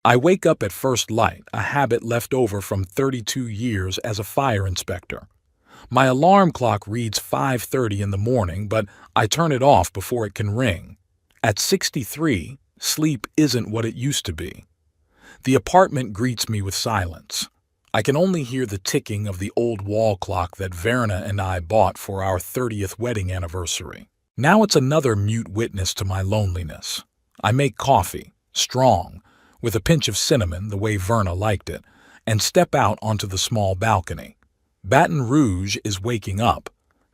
I wake up at first light, a habit left over from 32 years as a fire inspector. My alarm clock reads 5:30 in the morning, but I turn it off before it can ring. At 63, sleep isn't what it used to be. The apartment greets me with silence. I can only hear the ticking of the old wall clock that Verna and I bought for our 30th wedding anniversary. Now it's another mute witness to my loneliness. I make coffee, strong, with a pinch of cinnamon the way Verna liked it, and step out onto the small balcony. Baton Rouge is waking up.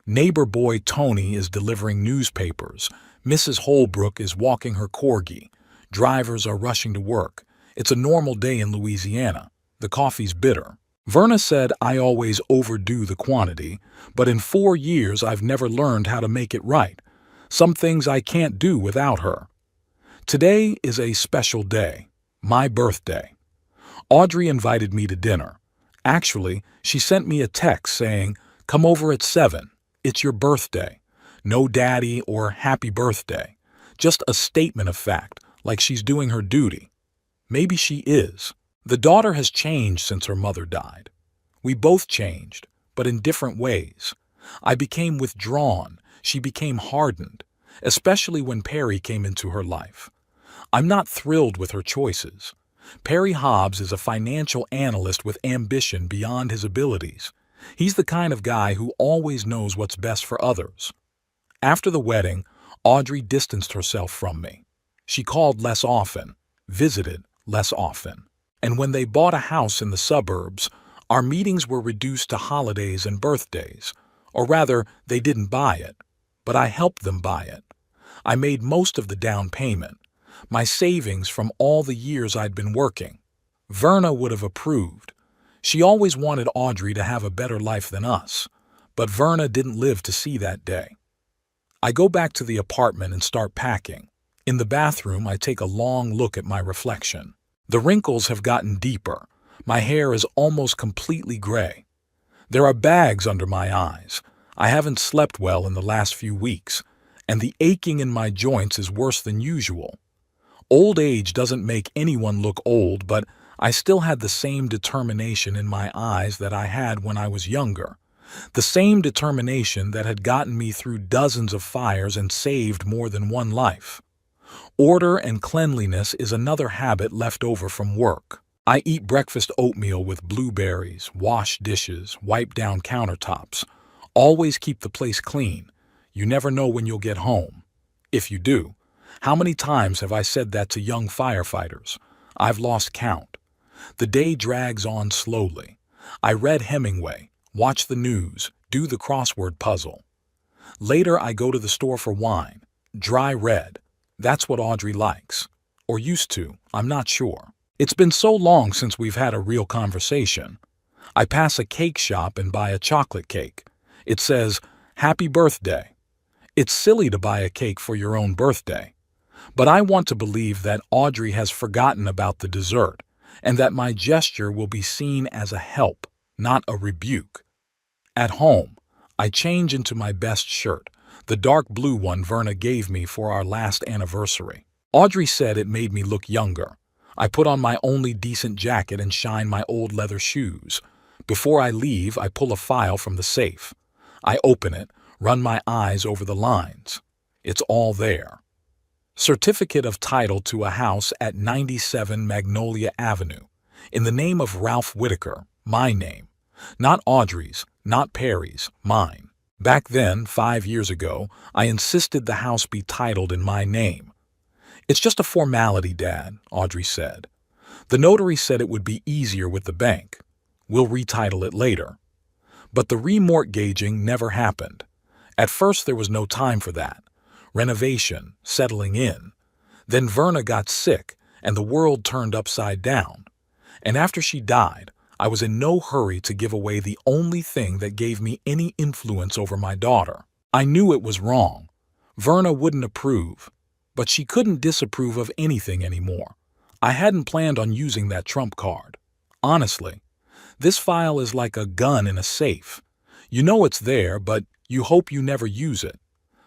Neighbor boy Tony is delivering newspapers. Mrs. Holbrook is walking her corgi. Drivers are rushing to work. It's a normal day in Louisiana. The coffee's bitter. Verna said I always overdo the quantity, but in 4 years I've never learned how to make it right. Some things I can't do without her. Today is a special day. My birthday. Audrey invited me to dinner. Actually, she sent me a text saying, "Come over at 7. It's your birthday." No daddy or happy birthday. Just a statement of fact, like she's doing her duty. Maybe she is. The daughter has changed since her mother died. We both changed, but in different ways. I became withdrawn. She became hardened, especially when Perry came into her life. I'm not thrilled with her choices. Perry Hobbs is a financial analyst with ambition beyond his abilities. He's the kind of guy who always knows what's best for others. After the wedding, Audrey distanced herself from me. She called less often, visited less often. And when they bought a house in the suburbs, our meetings were reduced to holidays and birthdays. Or rather, they didn't buy it, but I helped them buy it. I made most of the down payment. My savings from all the years I'd been working. Verna would have approved. She always wanted Audrey to have a better life than us, but Verna didn't live to see that day. I go back to the apartment and start packing. In the bathroom, I take a long look at my reflection. The wrinkles have gotten deeper. My hair is almost completely gray. There are bags under my eyes. I haven't slept well in the last few weeks, and the aching in my joints is worse than usual. Old age doesn't make anyone look old, but I still had the same determination in my eyes that I had when I was younger. The same determination that had gotten me through dozens of fires and saved more than one life. Order and cleanliness is another habit left over from work. I eat breakfast oatmeal with blueberries, wash dishes, wipe down countertops. Always keep the place clean. You never know when you'll get home. If you do. How many times have I said that to young firefighters? I've lost count. The day drags on slowly. I read Hemingway, watch the news, do the crossword puzzle. Later I go to the store for wine. Dry red. That's what Audrey likes. Or used to, I'm not sure. It's been so long since we've had a real conversation. I pass a cake shop and buy a chocolate cake. It says, "Happy birthday." It's silly to buy a cake for your own birthday. But I want to believe that Audrey has forgotten about the dessert, and that my gesture will be seen as a help, not a rebuke. At home, I change into my best shirt, the dark blue one Verna gave me for our last anniversary. Audrey said it made me look younger. I put on my only decent jacket and shine my old leather shoes. Before I leave, I pull a file from the safe. I open it, run my eyes over the lines. It's all there. Certificate of title to a house at 97 Magnolia Avenue, in the name of Ralph Whitaker, my name. Not Audrey's, not Perry's, mine. Back then, 5 years ago, I insisted the house be titled in my name. "It's just a formality, Dad," Audrey said. "The notary said it would be easier with the bank. We'll retitle it later." But the remortgaging never happened. At first there was no time for that. Renovation, settling in. Then Verna got sick, and the world turned upside down. And after she died, I was in no hurry to give away the only thing that gave me any influence over my daughter. I knew it was wrong. Verna wouldn't approve, but she couldn't disapprove of anything anymore. I hadn't planned on using that trump card. Honestly, this file is like a gun in a safe. You know it's there, but you hope you never use it.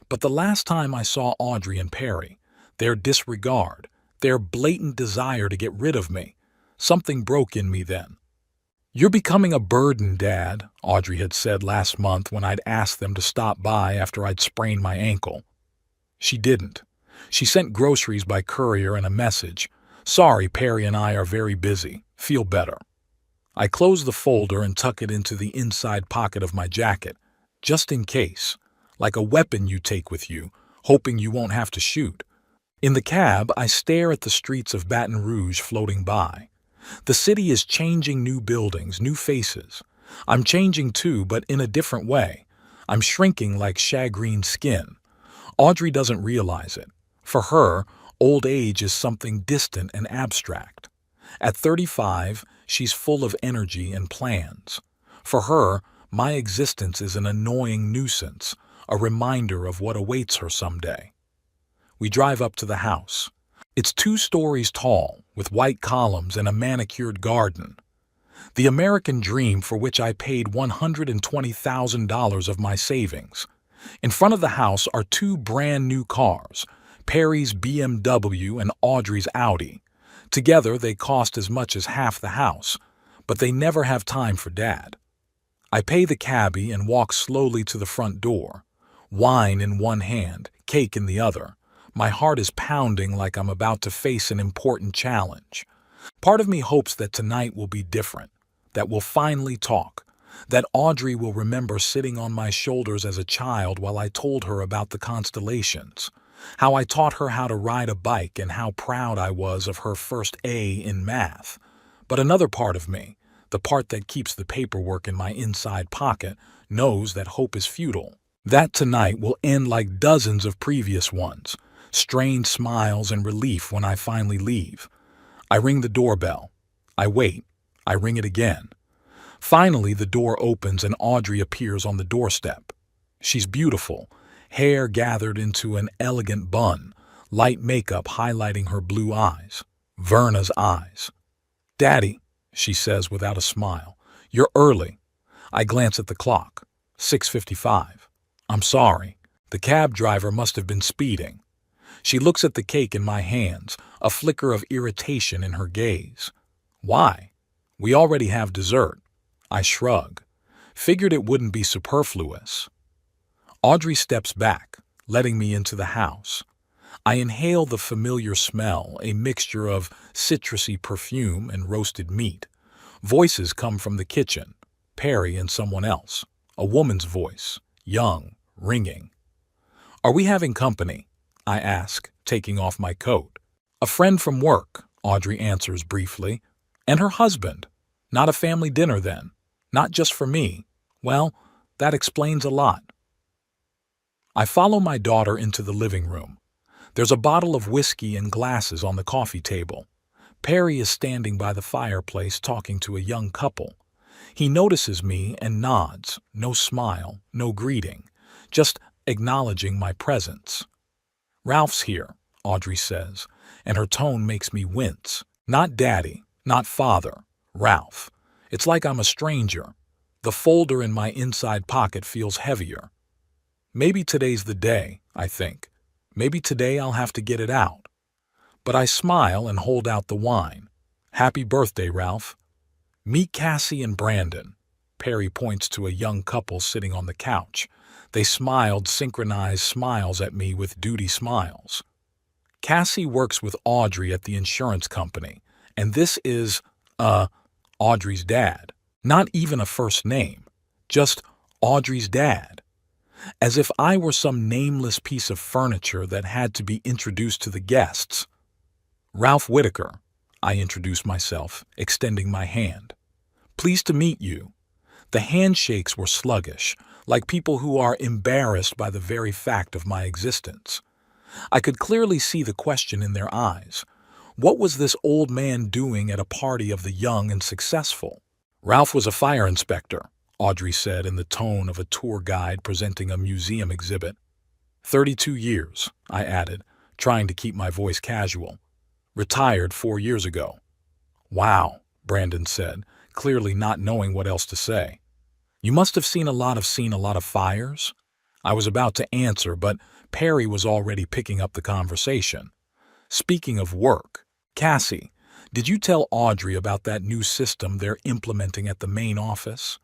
But the last time I saw Audrey and Perry, their disregard, their blatant desire to get rid of me. Something broke in me then. "You're becoming a burden, Dad," Audrey had said last month when I'd asked them to stop by after I'd sprained my ankle. She didn't. She sent groceries by courier and a message. "Sorry, Perry and I are very busy. Feel better." I close the folder and tuck it into the inside pocket of my jacket, just in case, like a weapon you take with you, hoping you won't have to shoot. In the cab, I stare at the streets of Baton Rouge floating by. The city is changing, new buildings, new faces. I'm changing too, but in a different way. I'm shrinking like shagreen skin. Audrey doesn't realize it. For her, old age is something distant and abstract. At 35, she's full of energy and plans. For her, my existence is an annoying nuisance, a reminder of what awaits her someday. We drive up to the house. It's 2 stories tall, with white columns and a manicured garden. The American dream for which I paid $120,000 of my savings. In front of the house are 2 brand new cars, Perry's BMW and Audrey's Audi. Together they cost as much as half the house, but they never have time for Dad. I pay the cabbie and walk slowly to the front door, wine in one hand, cake in the other. My heart is pounding like I'm about to face an important challenge. Part of me hopes that tonight will be different, that we'll finally talk, that Audrey will remember sitting on my shoulders as a child while I told her about the constellations, how I taught her how to ride a bike and how proud I was of her first A in math. But another part of me, the part that keeps the paperwork in my inside pocket, knows that hope is futile. That tonight will end like dozens of previous ones. Strained smiles and relief when I finally leave. I ring the doorbell. I wait. I ring it again. Finally, the door opens and Audrey appears on the doorstep. She's beautiful, hair gathered into an elegant bun, light makeup highlighting her blue eyes. Verna's eyes. "Daddy," she says without a smile, "you're early." I glance at the clock. 6:55. I'm sorry. The cab driver must have been speeding. She looks at the cake in my hands, a flicker of irritation in her gaze. "Why? We already have dessert." I shrug. Figured it wouldn't be superfluous. Audrey steps back, letting me into the house. I inhale the familiar smell, a mixture of citrusy perfume and roasted meat. Voices come from the kitchen, Perry and someone else. A woman's voice, young, ringing. "Are we having company?" I ask, taking off my coat. "A friend from work," Audrey answers briefly. "And her husband. Not a family dinner then. Not just for me. Well, that explains a lot." I follow my daughter into the living room. There's a bottle of whiskey and glasses on the coffee table. Perry is standing by the fireplace talking to a young couple. He notices me and nods, no smile, no greeting, just acknowledging my presence. "Ralph's here," Audrey says, and her tone makes me wince. Not Daddy, not Father, Ralph. It's like I'm a stranger. The folder in my inside pocket feels heavier. Maybe today's the day, I think. Maybe today I'll have to get it out. But I smile and hold out the wine. "Happy birthday, Ralph." "Meet Cassie and Brandon." Perry points to a young couple sitting on the couch. They smiled synchronized smiles at me with duty smiles. Cassie works with Audrey at the insurance company, and this is, Audrey's dad. Not even a first name, just Audrey's dad. As if I were some nameless piece of furniture that had to be introduced to the guests. "Ralph Whitaker," I introduce myself, extending my hand. "Pleased to meet you." The handshakes were sluggish, like people who are embarrassed by the very fact of my existence. I could clearly see the question in their eyes. What was this old man doing at a party of the young and successful? "Ralph was a fire inspector," Audrey said in the tone of a tour guide presenting a museum exhibit. 32 years, I added, trying to keep my voice casual. "Retired 4 years ago." "Wow," Brandon said, clearly not knowing what else to say. "You must have seen a lot of fires?" I was about to answer, but Perry was already picking up the conversation. Speaking of work, Cassie, did you tell Audrey about that new system they're implementing at the main office?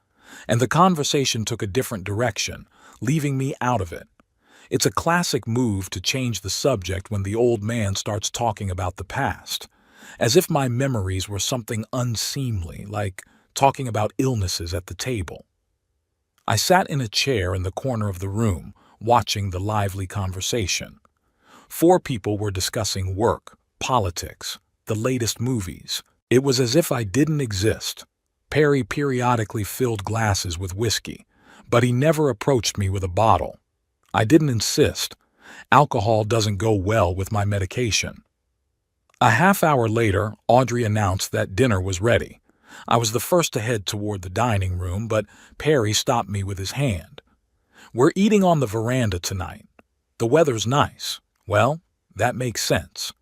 And the conversation took a different direction, leaving me out of it. It's a classic move to change the subject when the old man starts talking about the past, as if my memories were something unseemly, like talking about illnesses at the table. I sat in a chair in the corner of the room, watching the lively conversation. 4 people were discussing work, politics, the latest movies. It was as if I didn't exist. Perry periodically filled glasses with whiskey, but he never approached me with a bottle. I didn't insist. Alcohol doesn't go well with my medication. A half hour later, Audrey announced that dinner was ready. I was the first to head toward the dining room, but Perry stopped me with his hand. "We're eating on the veranda tonight. The weather's nice." Well, that makes sense.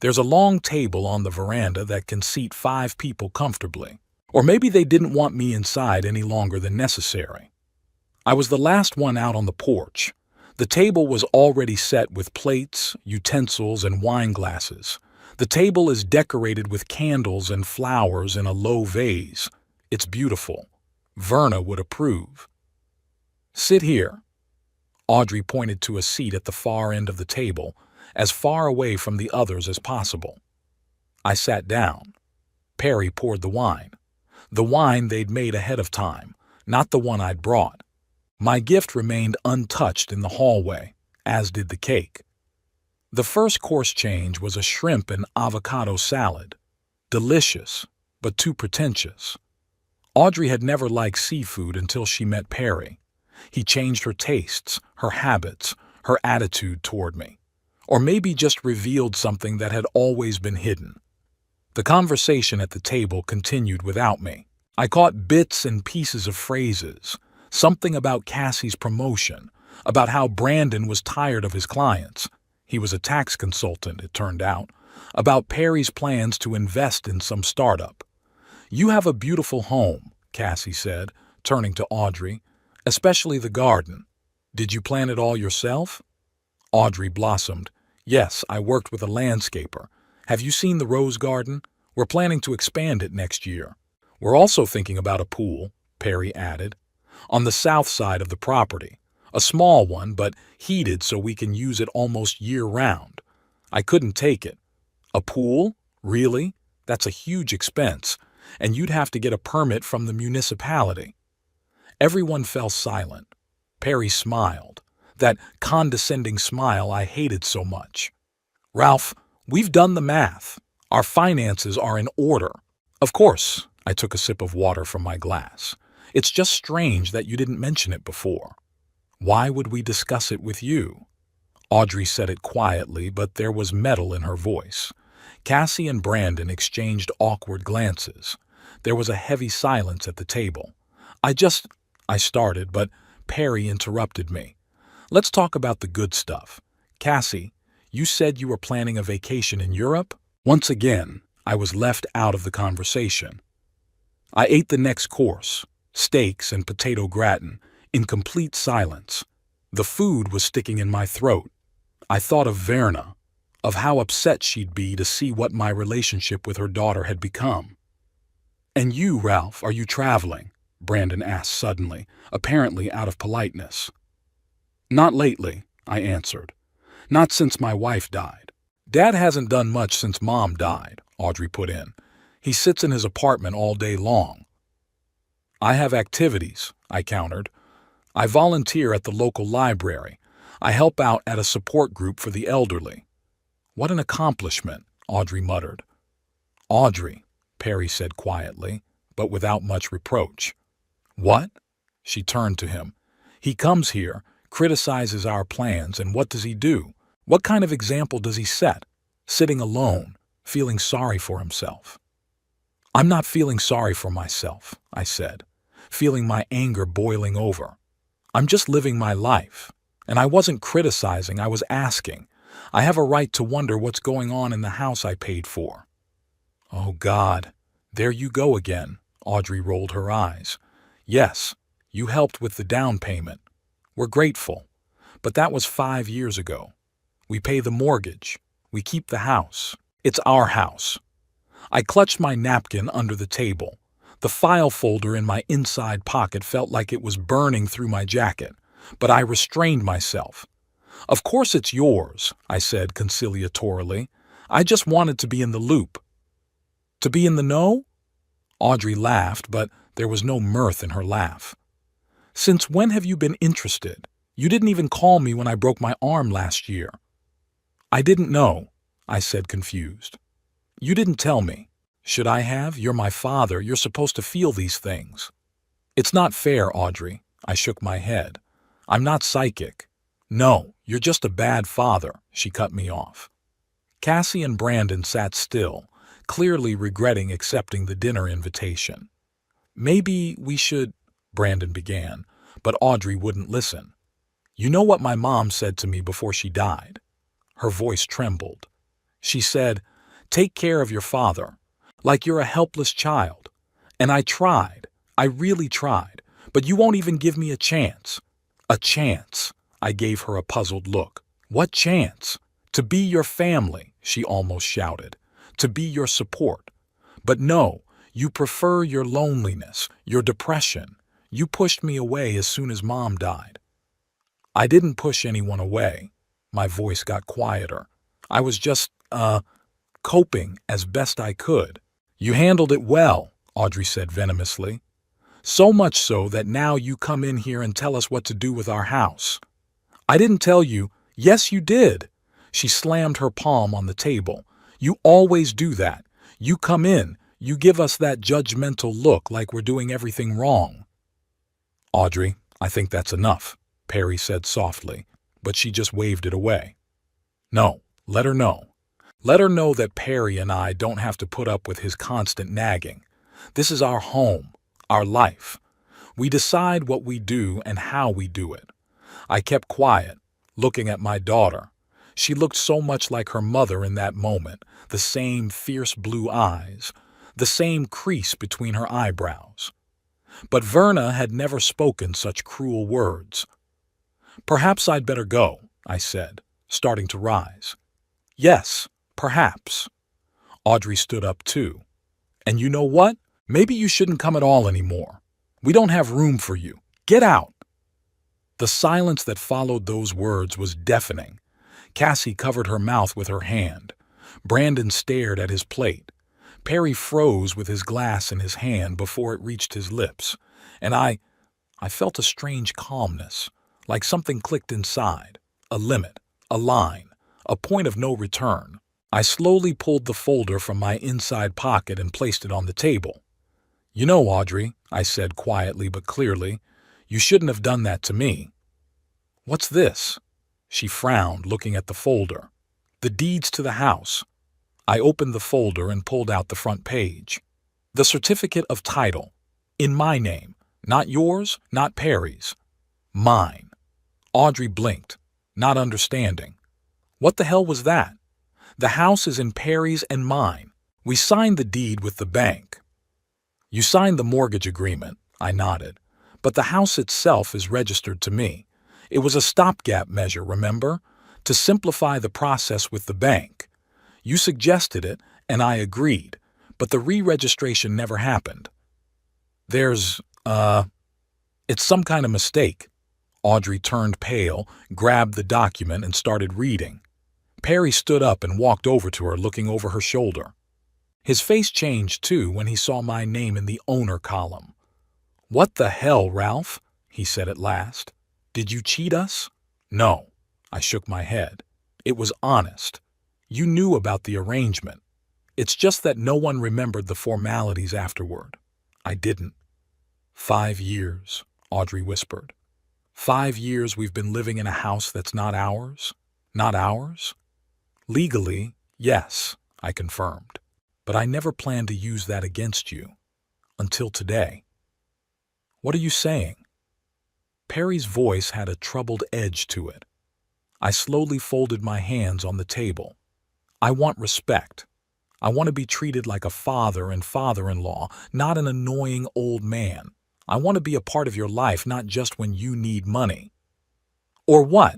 There's a long table on the veranda that can seat 5 people comfortably. Or maybe they didn't want me inside any longer than necessary. I was the last one out on the porch. The table was already set with plates, utensils, and wine glasses. The table is decorated with candles and flowers in a low vase. It's beautiful. Verna would approve. "Sit here." Audrey pointed to a seat at the far end of the table, as far away from the others as possible. I sat down. Perry poured the wine they'd made ahead of time, not the one I'd brought. My gift remained untouched in the hallway, as did the cake. The first course change was a shrimp and avocado salad. Delicious, but too pretentious. Audrey had never liked seafood until she met Perry. He changed her tastes, her habits, her attitude toward me. Or maybe just revealed something that had always been hidden. The conversation at the table continued without me. I caught bits and pieces of phrases, something about Cassie's promotion, about how Brandon was tired of his clients. He was a tax consultant, it turned out. About Perry's plans to invest in some startup. "You have a beautiful home," Cassie said, turning to Audrey, "especially the garden. Did you plant it all yourself?" Audrey blossomed. "Yes, I worked with a landscaper. Have you seen the rose garden? We're planning to expand it next year. We're also thinking about a pool," Perry added, "on the south side of the property. A small one, but heated so we can use it almost year-round." I couldn't take it. "A pool? Really? That's a huge expense, and you'd have to get a permit from the municipality." Everyone fell silent. Perry smiled, that condescending smile I hated so much. "Ralph, we've done the math. Our finances are in order." "Of course," I took a sip of water from my glass. "It's just strange that you didn't mention it before." "Why would we discuss it with you?" Audrey said it quietly, but there was metal in her voice. Cassie and Brandon exchanged awkward glances. There was a heavy silence at the table. I started, but Perry interrupted me. "Let's talk about the good stuff. Cassie, you said you were planning a vacation in Europe?" Once again, I was left out of the conversation. I ate the next course, steaks and potato gratin, in complete silence. The food was sticking in my throat. I thought of Verna, of how upset she'd be to see what my relationship with her daughter had become. "And you, Ralph, are you traveling?" Brandon asked suddenly, apparently out of politeness. "Not lately," I answered. "Not since my wife died." "Dad hasn't done much since Mom died," Audrey put in. "He sits in his apartment all day long." "I have activities," I countered. "I volunteer at the local library. I help out at a support group for the elderly." "What an accomplishment," Audrey muttered. "Audrey," Perry said quietly, but without much reproach. "What?" She turned to him. "He comes here, criticizes our plans, and what does he do? What kind of example does he set? Sitting alone, feeling sorry for himself." "I'm not feeling sorry for myself," I said, feeling my anger boiling over. "I'm just living my life. And I wasn't criticizing, I was asking. I have a right to wonder what's going on in the house I paid for." "Oh, God, there you go again," Audrey rolled her eyes. "Yes, you helped with the down payment. We're grateful. But that was 5 years ago. We pay the mortgage. We keep the house. It's our house. I clutched my napkin under the table. The file folder in my inside pocket felt like it was burning through my jacket, but I restrained myself. Of course it's yours, I said conciliatorily. I just wanted to be in the loop. To be in the know? Audrey laughed, but there was no mirth in her laugh. Since when have you been interested? You didn't even call me when I broke my arm last year. I didn't know, I said confused. You didn't tell me. Should I have? You're my father. You're supposed to feel these things. It's not fair, Audrey. I shook my head. I'm not psychic. No, you're just a bad father, she cut me off. Cassie and Brandon sat still, clearly regretting accepting the dinner invitation. Maybe we should, Brandon began, but Audrey wouldn't listen. You know what my mom said to me before she died? Her voice trembled. She said, take care of your father, like you're a helpless child. And I tried. I really tried. But you won't even give me a chance. A chance. I gave her a puzzled look. What chance? To be your family, she almost shouted. To be your support. But no, you prefer your loneliness, your depression. You pushed me away as soon as Mom died. I didn't push anyone away. My voice got quieter. I was just, coping as best I could. You handled it well, Audrey said venomously. So much so that now you come in here and tell us what to do with our house. I didn't tell you. Yes, you did. She slammed her palm on the table. You always do that. You come in, you give us that judgmental look like we're doing everything wrong. Audrey, I think that's enough, Perry said softly, but she just waved it away. No, let her know. Let her know that Perry and I don't have to put up with his constant nagging. This is our home, our life. We decide what we do and how we do it. I kept quiet, looking at my daughter. She looked so much like her mother in that moment, the same fierce blue eyes, the same crease between her eyebrows. But Verna had never spoken such cruel words. Perhaps I'd better go, I said, starting to rise. Yes, perhaps. Audrey stood up too. And you know what? Maybe you shouldn't come at all anymore. We don't have room for you. Get out. The silence that followed those words was deafening. Cassie covered her mouth with her hand. Brandon stared at his plate. Perry froze with his glass in his hand before it reached his lips. And I felt a strange calmness, like something clicked inside. A limit, a line, a point of no return. I slowly pulled the folder from my inside pocket and placed it on the table. You know, Audrey, I said quietly but clearly, you shouldn't have done that to me. What's this? She frowned, looking at the folder. The deeds to the house. I opened the folder and pulled out the front page. The certificate of title. In my name. Not yours, not Perry's. Mine. Audrey blinked, not understanding. What the hell was that? The house is in Perry's and mine. We signed the deed with the bank. You signed the mortgage agreement, I nodded, but the house itself is registered to me. It was a stopgap measure, remember? To simplify the process with the bank. You suggested it, and I agreed, but the re-registration never happened. It's some kind of mistake. Audrey turned pale, grabbed the document, and started reading. Perry stood up and walked over to her, looking over her shoulder. His face changed, too, when he saw my name in the owner column. What the hell, Ralph? He said at last. Did you cheat us? No. I shook my head. It was honest. You knew about the arrangement. It's just that no one remembered the formalities afterward. I didn't. 5 years, Audrey whispered. 5 years we've been living in a house that's not ours? Not ours? Legally, yes, I confirmed. But I never planned to use that against you. Until today. What are you saying? Perry's voice had a troubled edge to it. I slowly folded my hands on the table. I want respect. I want to be treated like a father and father-in-law, not an annoying old man. I want to be a part of your life, not just when you need money. Or what?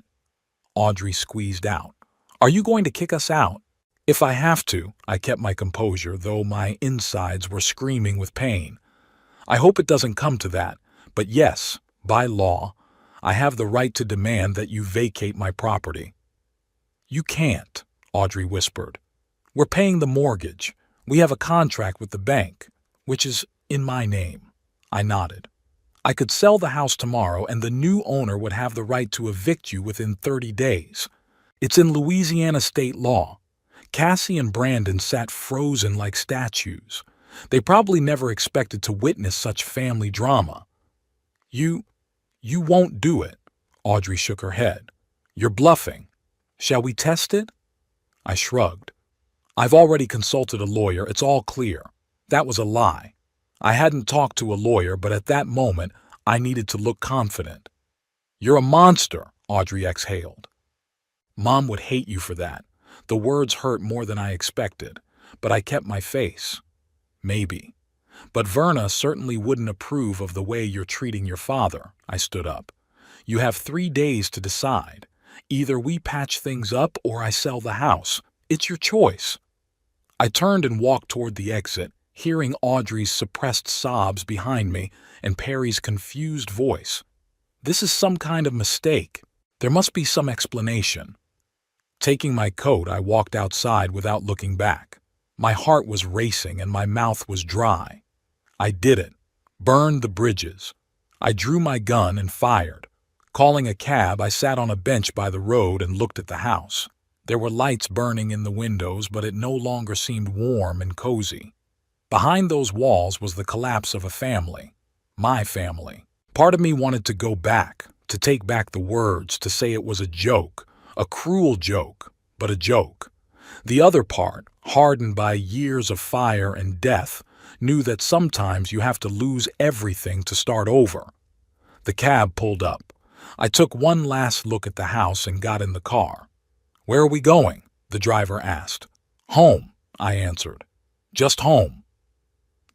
Audrey squeezed out. Are you going to kick us out? If I have to, I kept my composure, though my insides were screaming with pain. I hope it doesn't come to that, but yes, by law, I have the right to demand that you vacate my property. You can't, Audrey whispered. We're paying the mortgage. We have a contract with the bank, which is in my name. I nodded. I could sell the house tomorrow and the new owner would have the right to evict you within 30 days. It's in Louisiana state law. Cassie and Brandon sat frozen like statues. They probably never expected to witness such family drama. You won't do it, Audrey shook her head. You're bluffing. Shall we test it? I shrugged. I've already consulted a lawyer, it's all clear. That was a lie. I hadn't talked to a lawyer, but at that moment, I needed to look confident. You're a monster, Audrey exhaled. Mom would hate you for that. The words hurt more than I expected, but I kept my face. Maybe. But Verna certainly wouldn't approve of the way you're treating your father. I stood up. You have 3 days to decide. Either we patch things up or I sell the house. It's your choice. I turned and walked toward the exit, hearing Audrey's suppressed sobs behind me and Perry's confused voice. This is some kind of mistake. There must be some explanation. Taking my coat, I walked outside without looking back. My heart was racing and my mouth was dry. I did it. Burned the bridges. I drew my gun and fired. Calling a cab, I sat on a bench by the road and looked at the house. There were lights burning in the windows, but it no longer seemed warm and cozy. Behind those walls was the collapse of a family. My family. Part of me wanted to go back, to take back the words, to say it was a joke, a cruel joke, but a joke. The other part, hardened by years of fire and death, knew that sometimes you have to lose everything to start over. The cab pulled up. I took one last look at the house and got in the car. Where are we going? The driver asked. Home, I answered. Just home.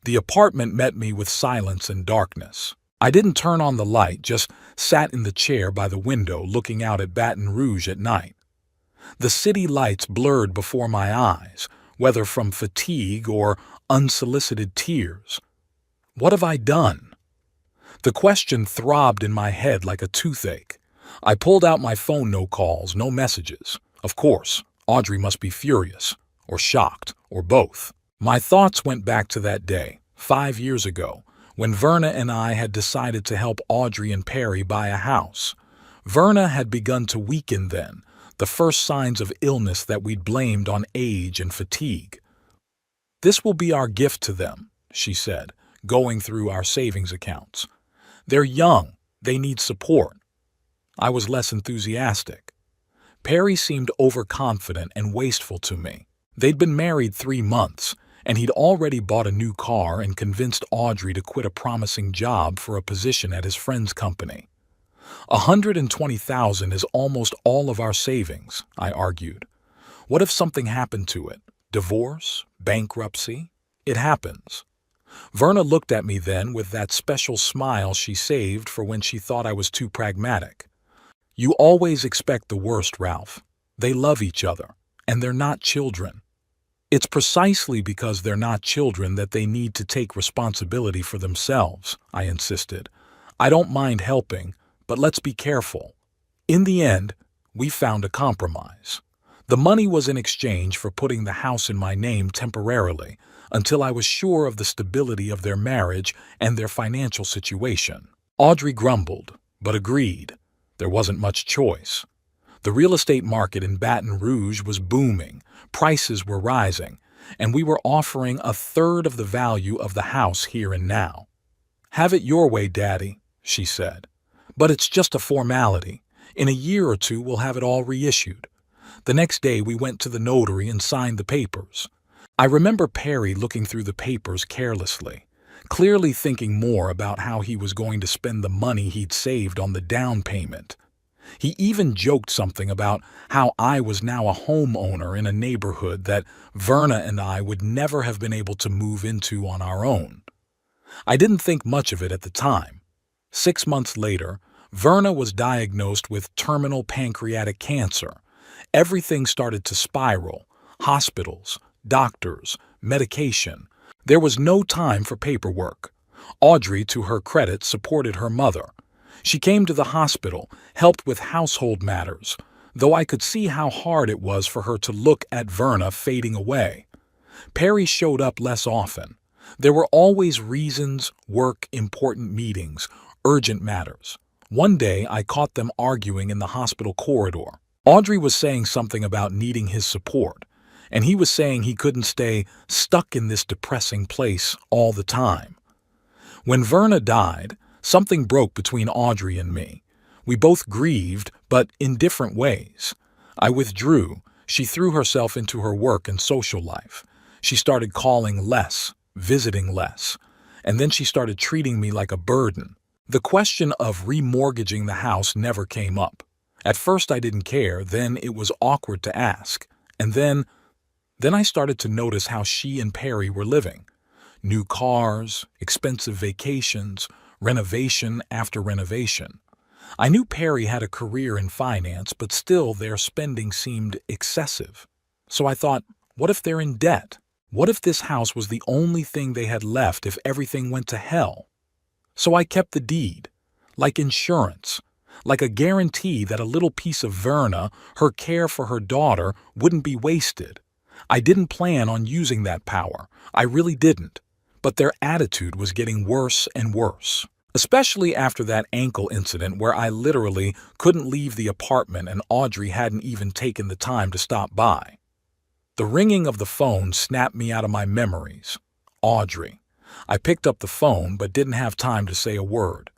The apartment met me with silence and darkness. I didn't turn on the light, just sat in the chair by the window looking out at Baton Rouge at night. The city lights blurred before my eyes, whether from fatigue or unsolicited tears. What have I done? The question throbbed in my head like a toothache. I pulled out my phone, no calls, no messages. Of course, Audrey must be furious, or shocked, or both. My thoughts went back to that day, 5 years ago, when Verna and I had decided to help Audrey and Perry buy a house. Verna had begun to weaken then, the first signs of illness that we'd blamed on age and fatigue. This will be our gift to them, she said, going through our savings accounts. They're young, they need support. I was less enthusiastic. Perry seemed overconfident and wasteful to me. They'd been married 3 months, and he'd already bought a new car and convinced Audrey to quit a promising job for a position at his friend's company. $120,000 is almost all of our savings, I argued. What if something happened to it? Divorce? Bankruptcy? It happens. Verna looked at me then with that special smile she saved for when she thought I was too pragmatic. You always expect the worst, Ralph. They love each other, and they're not children. It's precisely because they're not children that they need to take responsibility for themselves, I insisted. I don't mind helping, but let's be careful. In the end, we found a compromise. The money was in exchange for putting the house in my name temporarily, until I was sure of the stability of their marriage and their financial situation. Audrey grumbled, but agreed. There wasn't much choice. The real estate market in Baton Rouge was booming, prices were rising, and we were offering a third of the value of the house here and now. Have it your way, Daddy, she said. But it's just a formality. In a year or two, we'll have it all reissued. The next day, we went to the notary and signed the papers. I remember Perry looking through the papers carelessly, clearly thinking more about how he was going to spend the money he'd saved on the down payment. He even joked something about how I was now a homeowner in a neighborhood that Verna and I would never have been able to move into on our own. I didn't think much of it at the time. 6 months later, Verna was diagnosed with terminal pancreatic cancer, Everything started to spiral. Hospitals, doctors, medication. There was no time for paperwork. Audrey, to her credit, supported her mother. She came to the hospital, helped with household matters, though I could see how hard it was for her to look at Verna fading away. Perry showed up less often. There were always reasons, work, important meetings, urgent matters. One day I caught them arguing in the hospital corridor. Audrey was saying something about needing his support, and he was saying he couldn't stay stuck in this depressing place all the time. When Verna died, something broke between Audrey and me. We both grieved, but in different ways. I withdrew. She threw herself into her work and social life. She started calling less, visiting less, and then she started treating me like a burden. The question of remortgaging the house never came up. At first I didn't care, then it was awkward to ask, and then I started to notice how she and Perry were living. New cars, expensive vacations, renovation after renovation. I knew Perry had a career in finance, but still their spending seemed excessive. So I thought, what if they're in debt? What if this house was the only thing they had left if everything went to hell? So I kept the deed, like insurance, like a guarantee that a little piece of Verna, her care for her daughter, wouldn't be wasted. I didn't plan on using that power. I really didn't. But their attitude was getting worse and worse. Especially after that ankle incident where I literally couldn't leave the apartment and Audrey hadn't even taken the time to stop by. The ringing of the phone snapped me out of my memories. Audrey. I picked up the phone but didn't have time to say a word.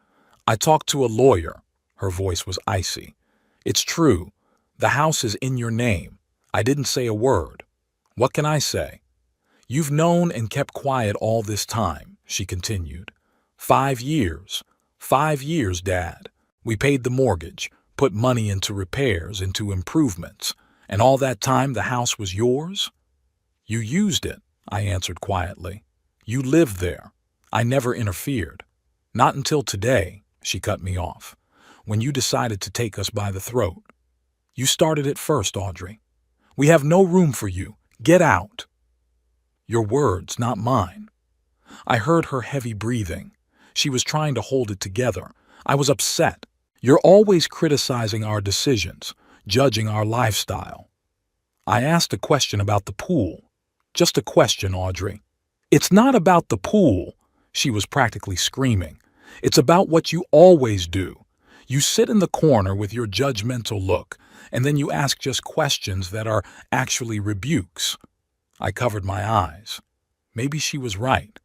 I talked to a lawyer. Her voice was icy. It's true. The house is in your name. I didn't say a word. What can I say? You've known and kept quiet all this time, she continued. 5 years. 5 years, Dad. We paid the mortgage, put money into repairs, into improvements, and all that time the house was yours? You used it, I answered quietly. You lived there. I never interfered. Not until today, she cut me off, when you decided to take us by the throat. You started it first, Audrey. We have no room for you. Get out. Your words, not mine. I heard her heavy breathing. She was trying to hold it together. I was upset. You're always criticizing our decisions, judging our lifestyle. I asked a question about the pool. Just a question, Audrey. It's not about the pool, she was practically screaming. It's about what you always do. You sit in the corner with your judgmental look, and then you ask just questions that are actually rebukes. I covered my eyes. Maybe she was right.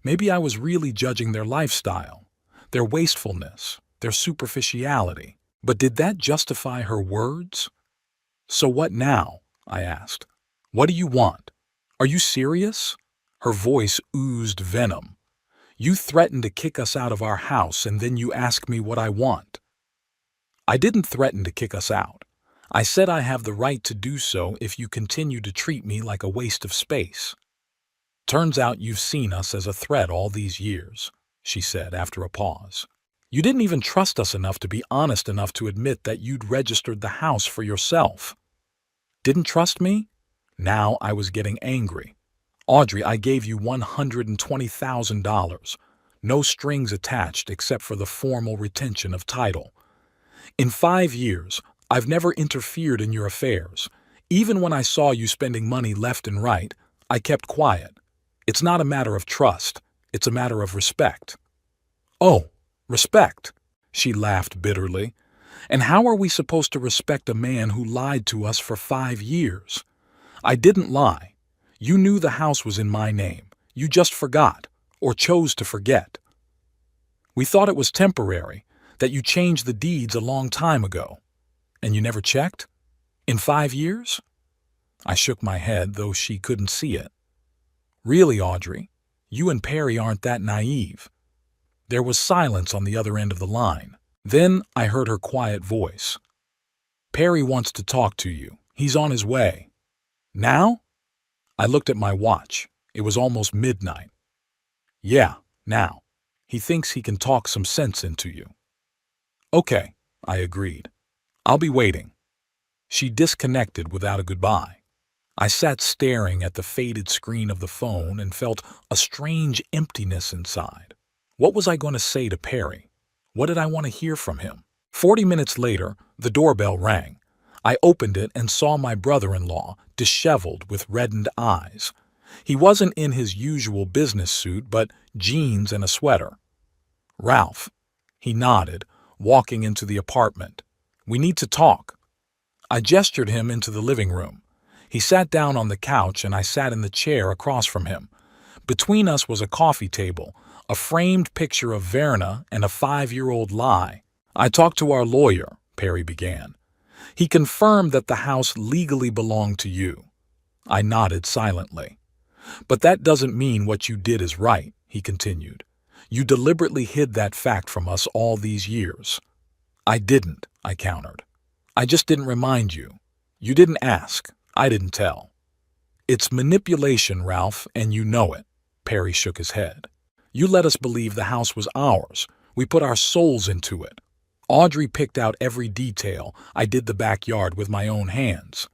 Maybe I was really judging their lifestyle, their wastefulness, their superficiality. But did that justify her words? So what now? I asked. What do you want? Are you serious? Her voice oozed venom. You threatened to kick us out of our house, and then you ask me what I want. I didn't threaten to kick us out. I said I have the right to do so if you continue to treat me like a waste of space. Turns out you've seen us as a threat all these years, she said after a pause. You didn't even trust us enough to be honest enough to admit that you'd registered the house for yourself. Didn't trust me? Now I was getting angry. Audrey, I gave you $120,000. No strings attached except for the formal retention of title. In 5 years, I've never interfered in your affairs. Even when I saw you spending money left and right, I kept quiet. It's not a matter of trust. It's a matter of respect. Oh, respect, she laughed bitterly. And how are we supposed to respect a man who lied to us for 5 years? I didn't lie. You knew the house was in my name. You just forgot, or chose to forget. We thought it was temporary, that you changed the deeds a long time ago. And you never checked? In 5 years? I shook my head, though she couldn't see it. Really, Audrey, you and Perry aren't that naive. There was silence on the other end of the line. Then I heard her quiet voice. Perry wants to talk to you. He's on his way. Now? I looked at my watch. It was almost midnight. Yeah, now. He thinks he can talk some sense into you. Okay, I agreed. I'll be waiting. She disconnected without a goodbye. I sat staring at the faded screen of the phone and felt a strange emptiness inside. What was I going to say to Perry? What did I want to hear from him? 40 minutes later, the doorbell rang. I opened it and saw my brother-in-law, disheveled with reddened eyes. He wasn't in his usual business suit, but jeans and a sweater. "Ralph," he nodded, walking into the apartment. "We need to talk." I gestured him into the living room. He sat down on the couch and I sat in the chair across from him. Between us was a coffee table, a framed picture of Verna, and a 5-year-old lie. "I talked to our lawyer," Perry began. "He confirmed that the house legally belonged to you." I nodded silently. "But that doesn't mean what you did is right," he continued. "You deliberately hid that fact from us all these years." "I didn't," I countered. "I just didn't remind you. You didn't ask. I didn't tell." "It's manipulation, Ralph, and you know it." Perry shook his head. "You let us believe the house was ours. We put our souls into it. Audrey picked out every detail. I did the backyard with my own hands.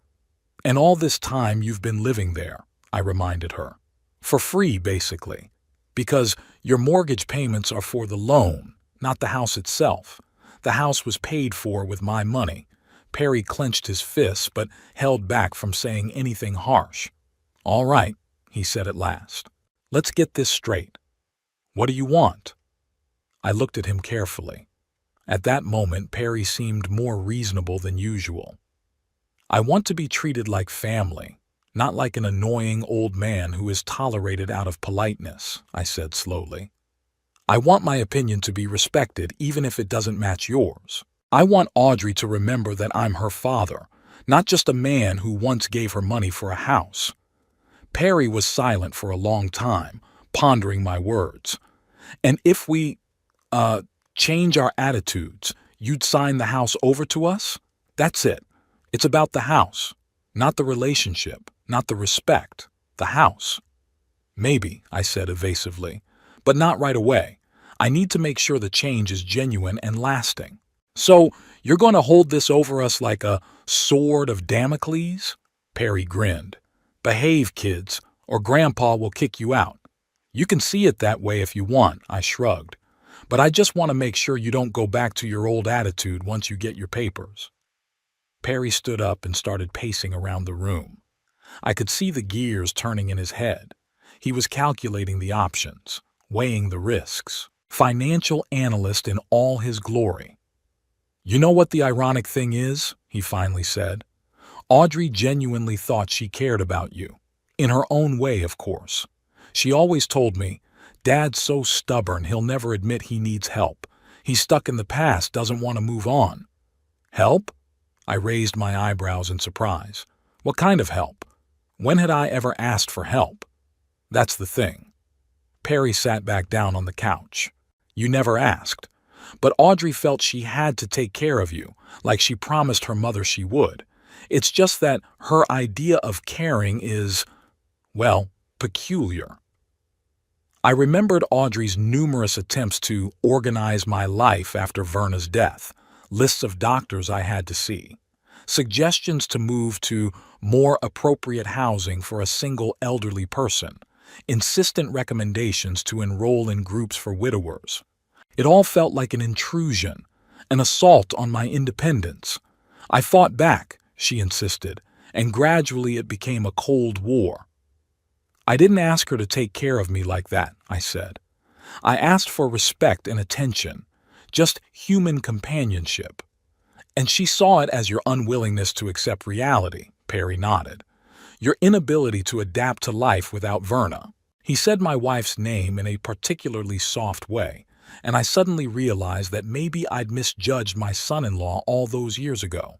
And all this time you've been living there," I reminded her. "For free, basically. Because your mortgage payments are for the loan, not the house itself. The house was paid for with my money." Perry clenched his fists but held back from saying anything harsh. "All right," he said at last. "Let's get this straight. What do you want?" I looked at him carefully. At that moment, Perry seemed more reasonable than usual. "I want to be treated like family, not like an annoying old man who is tolerated out of politeness," I said slowly. "I want my opinion to be respected even if it doesn't match yours. I want Audrey to remember that I'm her father, not just a man who once gave her money for a house." Perry was silent for a long time, pondering my words. "And if we, change our attitudes, you'd sign the house over to us? That's it. It's about the house, not the relationship, not the respect, the house." "Maybe," I said evasively, "but not right away. I need to make sure the change is genuine and lasting." "So you're going to hold this over us like a sword of Damocles?" Perry grinned. "Behave, kids, or Grandpa will kick you out." "You can see it that way if you want," I shrugged. "But I just want to make sure you don't go back to your old attitude once you get your papers." Perry stood up and started pacing around the room. I could see the gears turning in his head. He was calculating the options, weighing the risks. Financial analyst in all his glory. "You know what the ironic thing is?" he finally said. "Audrey genuinely thought she cared about you. In her own way, of course. She always told me, 'Dad's so stubborn he'll never admit he needs help. He's stuck in the past, doesn't want to move on.'" "Help?" I raised my eyebrows in surprise. "What kind of help? When had I ever asked for help?" "That's the thing." Perry sat back down on the couch. "You never asked. But Audrey felt she had to take care of you, like she promised her mother she would. It's just that her idea of caring is, well, peculiar." I remembered Audrey's numerous attempts to organize my life after Verna's death, lists of doctors I had to see, suggestions to move to more appropriate housing for a single elderly person, insistent recommendations to enroll in groups for widowers. It all felt like an intrusion, an assault on my independence. I fought back, she insisted, and gradually it became a cold war. "I didn't ask her to take care of me like that," I said. "I asked for respect and attention, just human companionship." "And she saw it as your unwillingness to accept reality," Perry nodded. "Your inability to adapt to life without Verna." He said my wife's name in a particularly soft way, and I suddenly realized that maybe I'd misjudged my son-in-law all those years ago.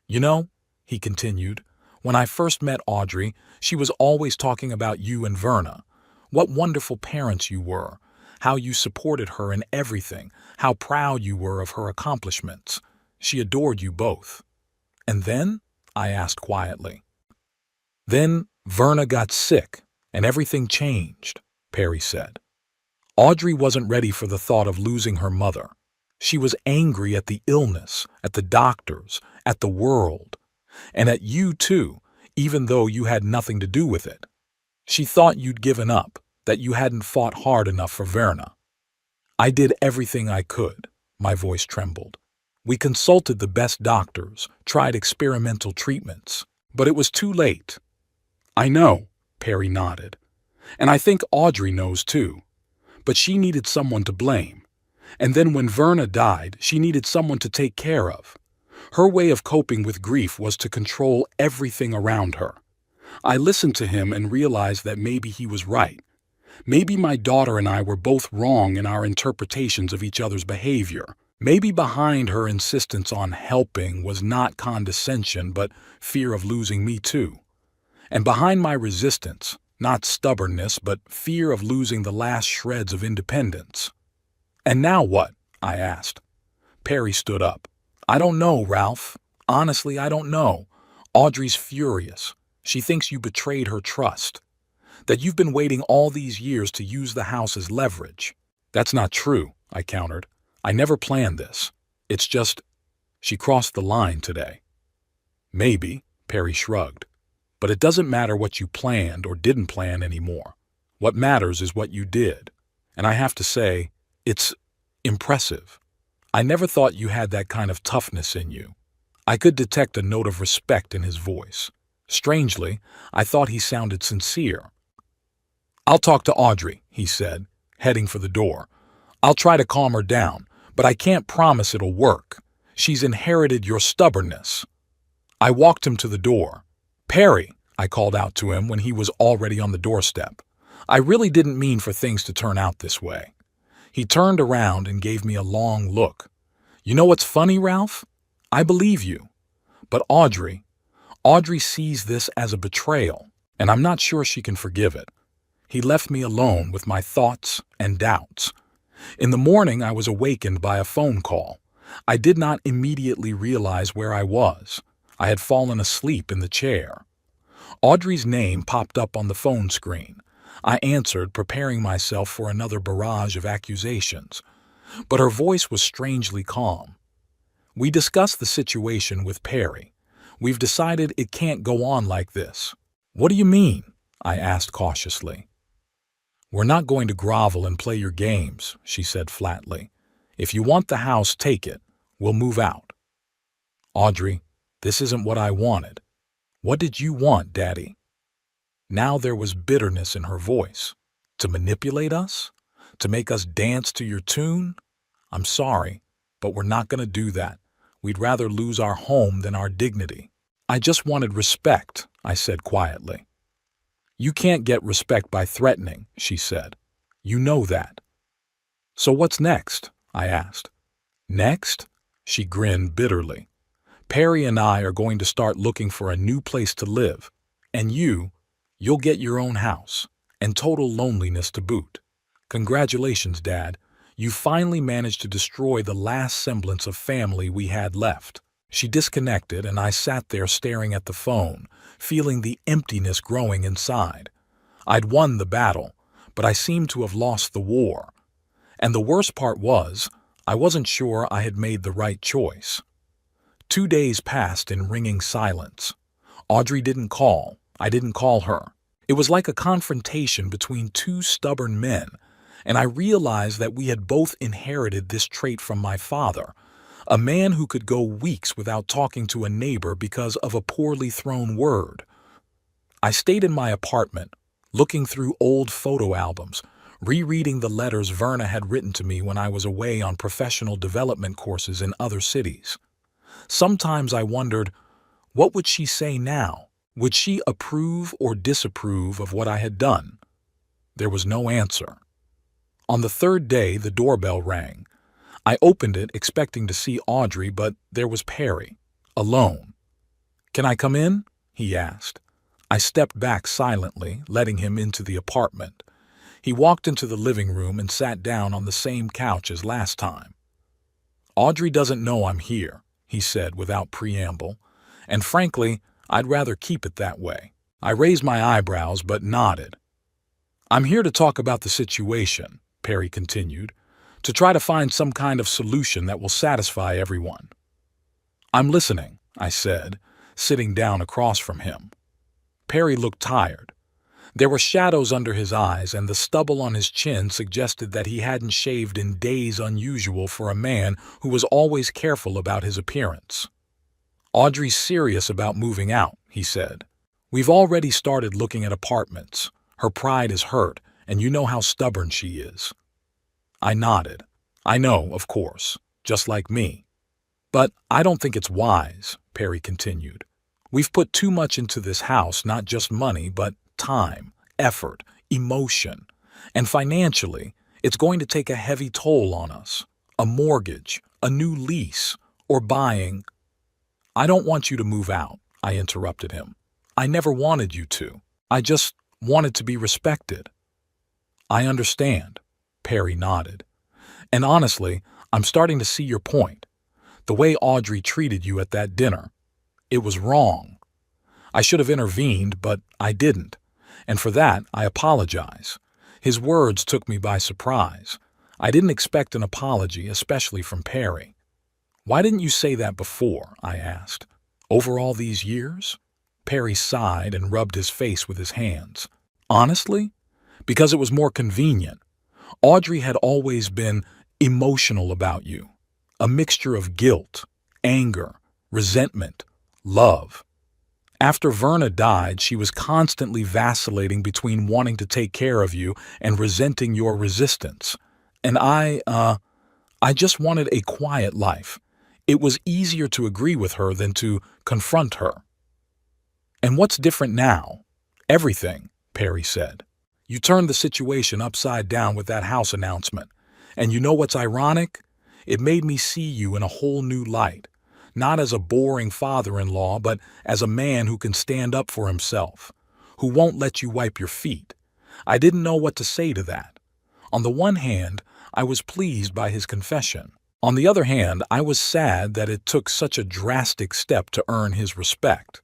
"You know," he continued, "when I first met Audrey, she was always talking about you and Verna. What wonderful parents you were, how you supported her in everything, how proud you were of her accomplishments. She adored you both." "And then?" I asked quietly. "Then Verna got sick, and everything changed," Perry said. Audrey wasn't ready for the thought of losing her mother. She was angry at the illness, at the doctors, at the world. And at you too, even though you had nothing to do with it. She thought you'd given up, that you hadn't fought hard enough for Verna. I did everything I could. My voice trembled. We consulted the best doctors, tried experimental treatments, but it was too late. I know, Perry nodded. And I think Audrey knows too. But she needed someone to blame. And then when Verna died, she needed someone to take care of. Her way of coping with grief was to control everything around her. I listened to him and realized that maybe he was right. Maybe my daughter and I were both wrong in our interpretations of each other's behavior. Maybe behind her insistence on helping was not condescension, but fear of losing me too. And behind my resistance, not stubbornness, but fear of losing the last shreds of independence. And now what? I asked. Perry stood up. I don't know, Ralph. Honestly, I don't know. Audrey's furious. She thinks you betrayed her trust. That you've been waiting all these years to use the house as leverage. That's not true, I countered. I never planned this. It's just, she crossed the line today. Maybe, Perry shrugged. But it doesn't matter what you planned or didn't plan anymore. What matters is what you did. And I have to say, it's impressive. I never thought you had that kind of toughness in you. I could detect a note of respect in his voice. Strangely, I thought he sounded sincere. I'll talk to Audrey, he said, heading for the door. I'll try to calm her down, but I can't promise it'll work. She's inherited your stubbornness. I walked him to the door. Perry, I called out to him when he was already on the doorstep. I really didn't mean for things to turn out this way. He turned around and gave me a long look. You know what's funny, Ralph? I believe you. But Audrey sees this as a betrayal, and I'm not sure she can forgive it. He left me alone with my thoughts and doubts. In the morning, I was awakened by a phone call. I did not immediately realize where I was. I had fallen asleep in the chair. Audrey's name popped up on the phone screen. I answered, preparing myself for another barrage of accusations. But her voice was strangely calm. We discussed the situation with Perry. We've decided it can't go on like this. What do you mean? I asked cautiously. We're not going to grovel and play your games, she said flatly. If you want the house, take it. We'll move out. Audrey, this isn't what I wanted. What did you want, Daddy? Now there was bitterness in her voice. To manipulate us? To make us dance to your tune? I'm sorry, but we're not going to do that. We'd rather lose our home than our dignity. I just wanted respect, I said quietly. You can't get respect by threatening, she said. You know that. So what's next? I asked. Next? She grinned bitterly. Perry and I are going to start looking for a new place to live. And you'll get your own house, and total loneliness to boot. Congratulations, Dad. You finally managed to destroy the last semblance of family we had left. She disconnected, and I sat there staring at the phone, feeling the emptiness growing inside. I'd won the battle, but I seemed to have lost the war. And the worst part was, I wasn't sure I had made the right choice. 2 days passed in ringing silence. Audrey didn't call. I didn't call her. It was like a confrontation between two stubborn men, and I realized that we had both inherited this trait from my father, a man who could go weeks without talking to a neighbor because of a poorly thrown word. I stayed in my apartment, looking through old photo albums, rereading the letters Verna had written to me when I was away on professional development courses in other cities. Sometimes I wondered, what would she say now? Would she approve or disapprove of what I had done? There was no answer. On the third day, the doorbell rang. I opened it expecting to see Audrey, but there was Perry, alone. Can I come in? He asked. I stepped back silently, letting him into the apartment. He walked into the living room and sat down on the same couch as last time. Audrey doesn't know I'm here, he said without preamble, and frankly, I'd rather keep it that way. I raised my eyebrows but nodded. I'm here to talk about the situation, Perry continued, to try to find some kind of solution that will satisfy everyone. I'm listening, I said, sitting down across from him. Perry looked tired. There were shadows under his eyes, and the stubble on his chin suggested that he hadn't shaved in days unusual for a man who was always careful about his appearance. "Audrey's serious about moving out," he said. "We've already started looking at apartments. Her pride is hurt, and you know how stubborn she is." I nodded. "I know, of course, just like me. But I don't think it's wise," Perry continued. "We've put too much into this house, not just money, but time, effort, emotion. And financially, it's going to take a heavy toll on us. A mortgage, a new lease, or buying—" "I don't want you to move out," I interrupted him. "I never wanted you to. I just wanted to be respected." "I understand," Perry nodded. "And honestly, I'm starting to see your point. The way Audrey treated you at that dinner, it was wrong. I should have intervened, but I didn't. And for that, I apologize." His words took me by surprise. I didn't expect an apology, especially from Perry. "Why didn't you say that before?" I asked. "Over all these years?" Perry sighed and rubbed his face with his hands. "Honestly? Because it was more convenient. Audrey had always been emotional about you. A mixture of guilt, anger, resentment, love. After Verna died, she was constantly vacillating between wanting to take care of you and resenting your resistance. And I just wanted a quiet life. It was easier to agree with her than to confront her." "And what's different now?" "Everything," Perry said. "You turned the situation upside down with that house announcement. And you know what's ironic? It made me see you in a whole new light. Not as a boring father-in-law, but as a man who can stand up for himself, who won't let you wipe your feet." I didn't know what to say to that. On the one hand, I was pleased by his confession. On the other hand, I was sad that it took such a drastic step to earn his respect.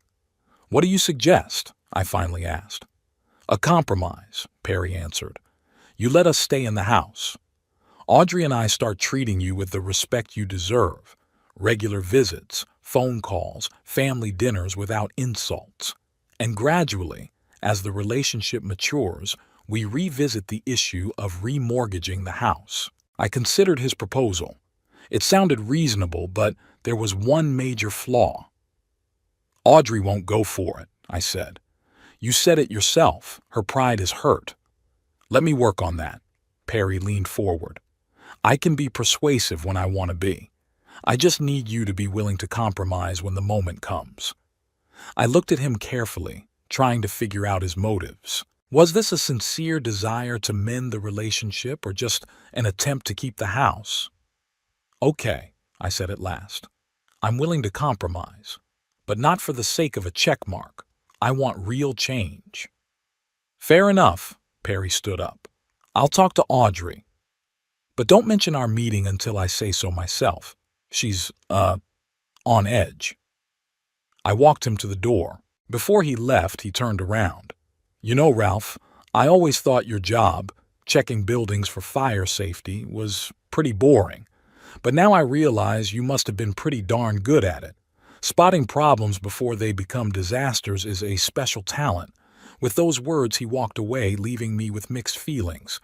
"What do you suggest?" I finally asked. "A compromise," Perry answered. "You let us stay in the house. Audrey and I start treating you with the respect you deserve. Regular visits, phone calls, family dinners without insults. And gradually, as the relationship matures, we revisit the issue of remortgaging the house." I considered his proposal. It sounded reasonable, but there was one major flaw. "Audrey won't go for it," I said. "You said it yourself. Her pride is hurt." "Let me work on that." Perry leaned forward. "I can be persuasive when I want to be. I just need you to be willing to compromise when the moment comes." I looked at him carefully, trying to figure out his motives. Was this a sincere desire to mend the relationship or just an attempt to keep the house? "Okay," I said at last. "I'm willing to compromise, but not for the sake of a check mark. I want real change." "Fair enough," Perry stood up. "I'll talk to Audrey. But don't mention our meeting until I say so myself. She's, on edge." I walked him to the door. Before he left, he turned around. "You know, Ralph, I always thought your job, checking buildings for fire safety, was pretty boring. But now I realize you must have been pretty darn good at it. Spotting problems before they become disasters is a special talent." With those words, he walked away, leaving me with mixed feelings.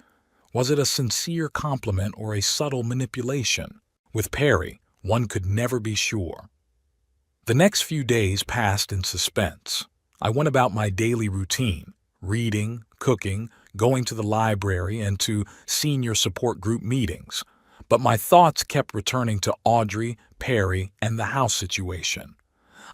Was it a sincere compliment or a subtle manipulation? With Perry, one could never be sure. The next few days passed in suspense. I went about my daily routine, reading, cooking, going to the library, and to senior support group meetings. But my thoughts kept returning to Audrey, Perry, and the house situation.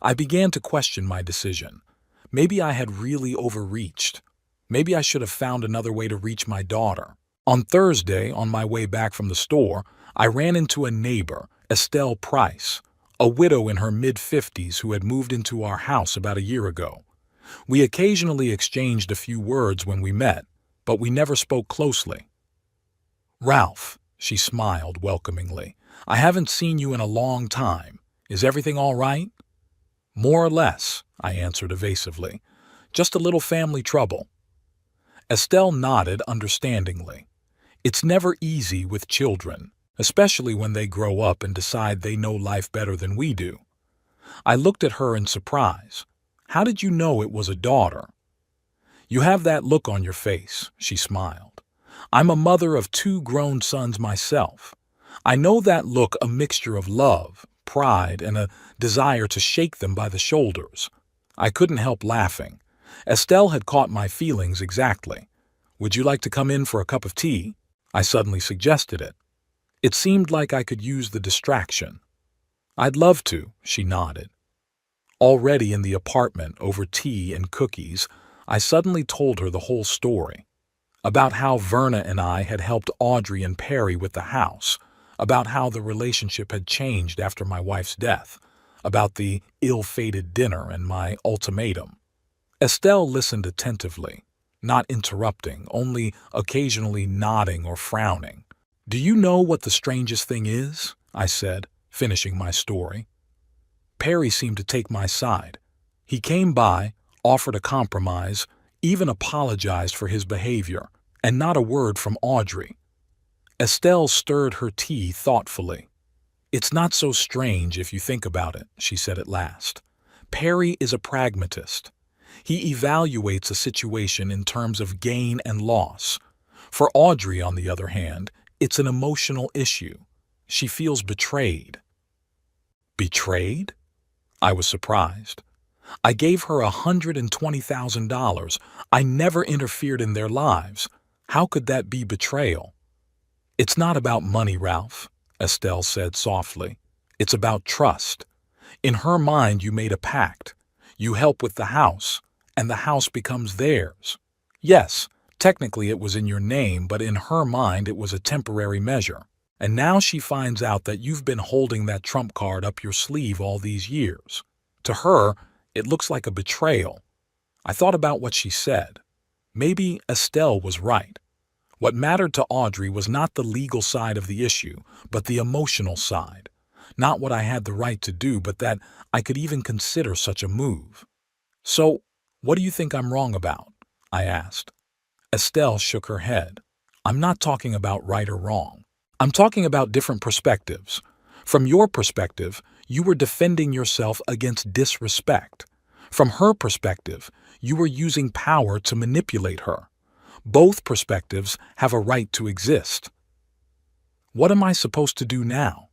I began to question my decision. Maybe I had really overreached. Maybe I should have found another way to reach my daughter. On Thursday, on my way back from the store, I ran into a neighbor, Estelle Price, a widow in her mid-50s who had moved into our house about a year ago. We occasionally exchanged a few words when we met, but we never spoke closely. "Ralph," she smiled welcomingly, "I haven't seen you in a long time. Is everything all right?" "More or less," I answered evasively. "Just a little family trouble." Estelle nodded understandingly. It's never easy with children, especially when they grow up and decide they know life better than we do. I looked at her in surprise. How did you know it was a daughter? You have that look on your face, she smiled. I'm a mother of 2 grown sons myself. I know that look, a mixture of love, pride, and a desire to shake them by the shoulders. I couldn't help laughing. Estelle had caught my feelings exactly. Would you like to come in for a cup of tea? I suddenly suggested it. It seemed like I could use the distraction. I'd love to, she nodded. Already in the apartment over tea and cookies, I suddenly told her the whole story. About how Verna and I had helped Audrey and Perry with the house, about how the relationship had changed after my wife's death, about the ill-fated dinner and my ultimatum. Estelle listened attentively, not interrupting, only occasionally nodding or frowning. Do you know what the strangest thing is? I said, finishing my story. Perry seemed to take my side. He came by, offered a compromise, even apologized for his behavior, and not a word from Audrey. Estelle stirred her tea thoughtfully. It's not so strange if you think about it, she said at last. Perry is a pragmatist. He evaluates a situation in terms of gain and loss. For Audrey, on the other hand, it's an emotional issue. She feels betrayed. Betrayed? I was surprised. I gave her $120,000. I never interfered in their lives. How could that be betrayal? It's not about money, Ralph, Estelle said softly. It's about trust. In her mind, you made a pact. You help with the house, and the house becomes theirs. Yes, technically it was in your name, but in her mind it was a temporary measure. And now she finds out that you've been holding that trump card up your sleeve all these years. To her, it looks like a betrayal. I thought about what she said. Maybe Estelle was right. What mattered to Audrey was not the legal side of the issue, but the emotional side. Not what I had the right to do, but that I could even consider such a move. So, what do you think I'm wrong about? I asked. Estelle shook her head. I'm not talking about right or wrong. I'm talking about different perspectives. From your perspective, you were defending yourself against disrespect. From her perspective, you were using power to manipulate her. Both perspectives have a right to exist. What am I supposed to do now?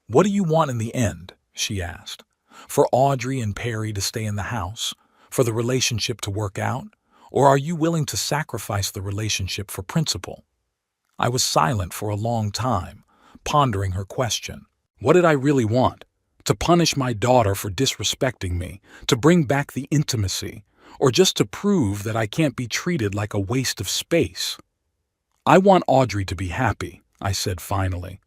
What do you want in the end? She asked. For Audrey and Perry to stay in the house? For the relationship to work out? Or are you willing to sacrifice the relationship for principle? I was silent for a long time, pondering her question. What did I really want? To punish my daughter for disrespecting me, to bring back the intimacy, or just to prove that I can't be treated like a waste of space? I want Audrey to be happy, I said finally,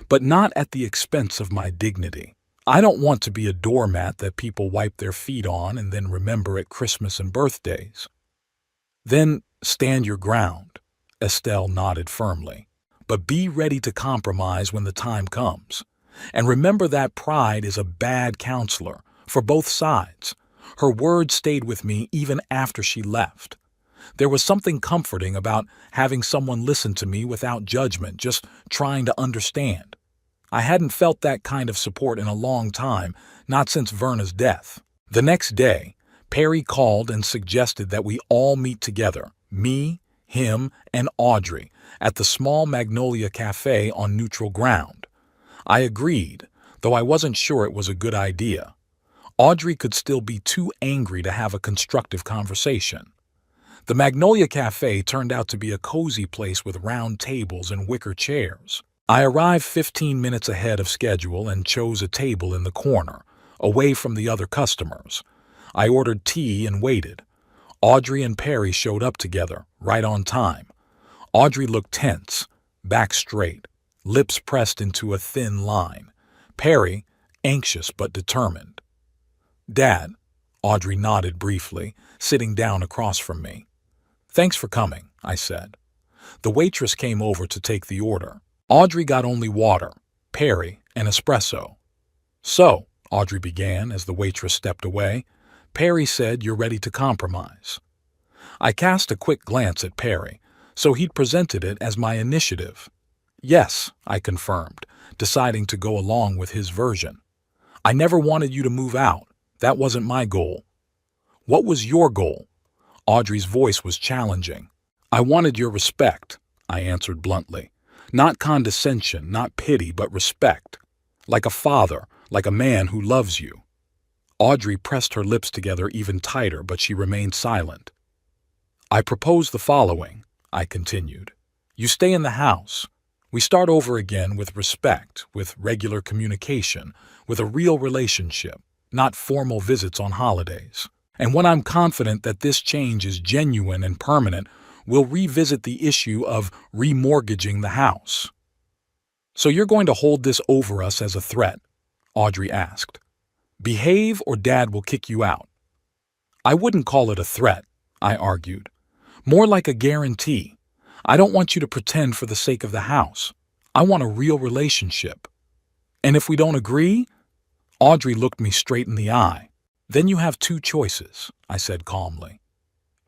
but not at the expense of my dignity. I don't want to be a doormat that people wipe their feet on and then remember at Christmas and birthdays. Then stand your ground, Estelle nodded firmly, but be ready to compromise when the time comes. And remember that pride is a bad counselor for both sides. Her words stayed with me even after she left. There was something comforting about having someone listen to me without judgment, just trying to understand. I hadn't felt that kind of support in a long time, not since Verna's death. The next day, Perry called and suggested that we all meet together, me, him, and Audrey, at the small Magnolia Cafe on neutral ground. I agreed, though I wasn't sure it was a good idea. Audrey could still be too angry to have a constructive conversation. The Magnolia Cafe turned out to be a cozy place with round tables and wicker chairs. I arrived 15 minutes ahead of schedule and chose a table in the corner, away from the other customers. I ordered tea and waited. Audrey and Perry showed up together, right on time. Audrey looked tense, back straight, lips pressed into a thin line. Perry, anxious but determined. Dad, Audrey nodded briefly, sitting down across from me. Thanks for coming, I said. The waitress came over to take the order. Audrey got only water, Perry an espresso. So, Audrey began as the waitress stepped away, Perry said you're ready to compromise. I cast a quick glance at Perry, so he'd presented it as my initiative. Yes, I confirmed, deciding to go along with his version. I never wanted you to move out. That wasn't my goal. What was your goal? Audrey's voice was challenging. I wanted your respect, I answered bluntly. Not condescension, not pity, but respect. Like a father, like a man who loves you. Audrey pressed her lips together even tighter, but she remained silent. I propose the following, I continued. You stay in the house. We start over again with respect, with regular communication, with a real relationship, not formal visits on holidays. And when I'm confident that this change is genuine and permanent, we'll revisit the issue of remortgaging the house. So you're going to hold this over us as a threat? Audrey asked. Behave or Dad will kick you out. I wouldn't call it a threat, I argued. More like a guarantee. I don't want you to pretend for the sake of the house. I want a real relationship. And if we don't agree? Audrey looked me straight in the eye. Then you have two choices, I said calmly.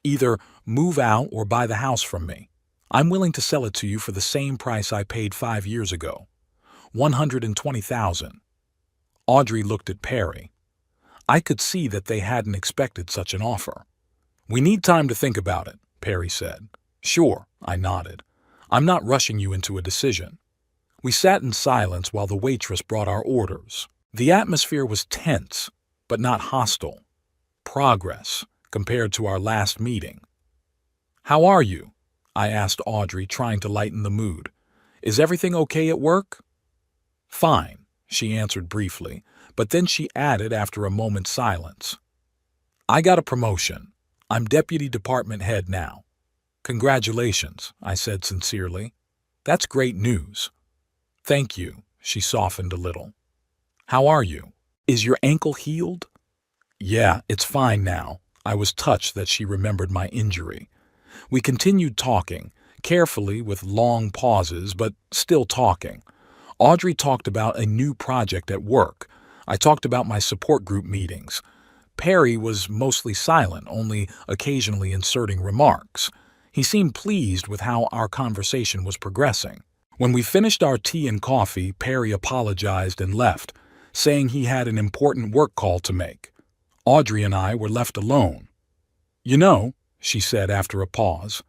Either move out or buy the house from me. I'm willing to sell it to you for the same price I paid 5 years ago. $120,000. Audrey looked at Perry. I could see that they hadn't expected such an offer. We need time to think about it, Perry said. Sure, I nodded. I'm not rushing you into a decision. We sat in silence while the waitress brought our orders. The atmosphere was tense, but not hostile. Progress, compared to our last meeting. How are you? I asked Audrey, trying to lighten the mood. Is everything okay at work? Fine, she answered briefly, but then she added after a moment's silence. I got a promotion. I'm deputy department head now. Congratulations, I said sincerely. That's great news. Thank you, she softened a little. How are you? Is your ankle healed? Yeah, it's fine now. I was touched that she remembered my injury. We continued talking, carefully with long pauses, but still talking. Audrey talked about a new project at work. I talked about my support group meetings. Perry was mostly silent, only occasionally inserting remarks. He seemed pleased with how our conversation was progressing. When we finished our tea and coffee, Perry apologized and left, saying he had an important work call to make. Audrey and I were left alone. You know, she said after a pause,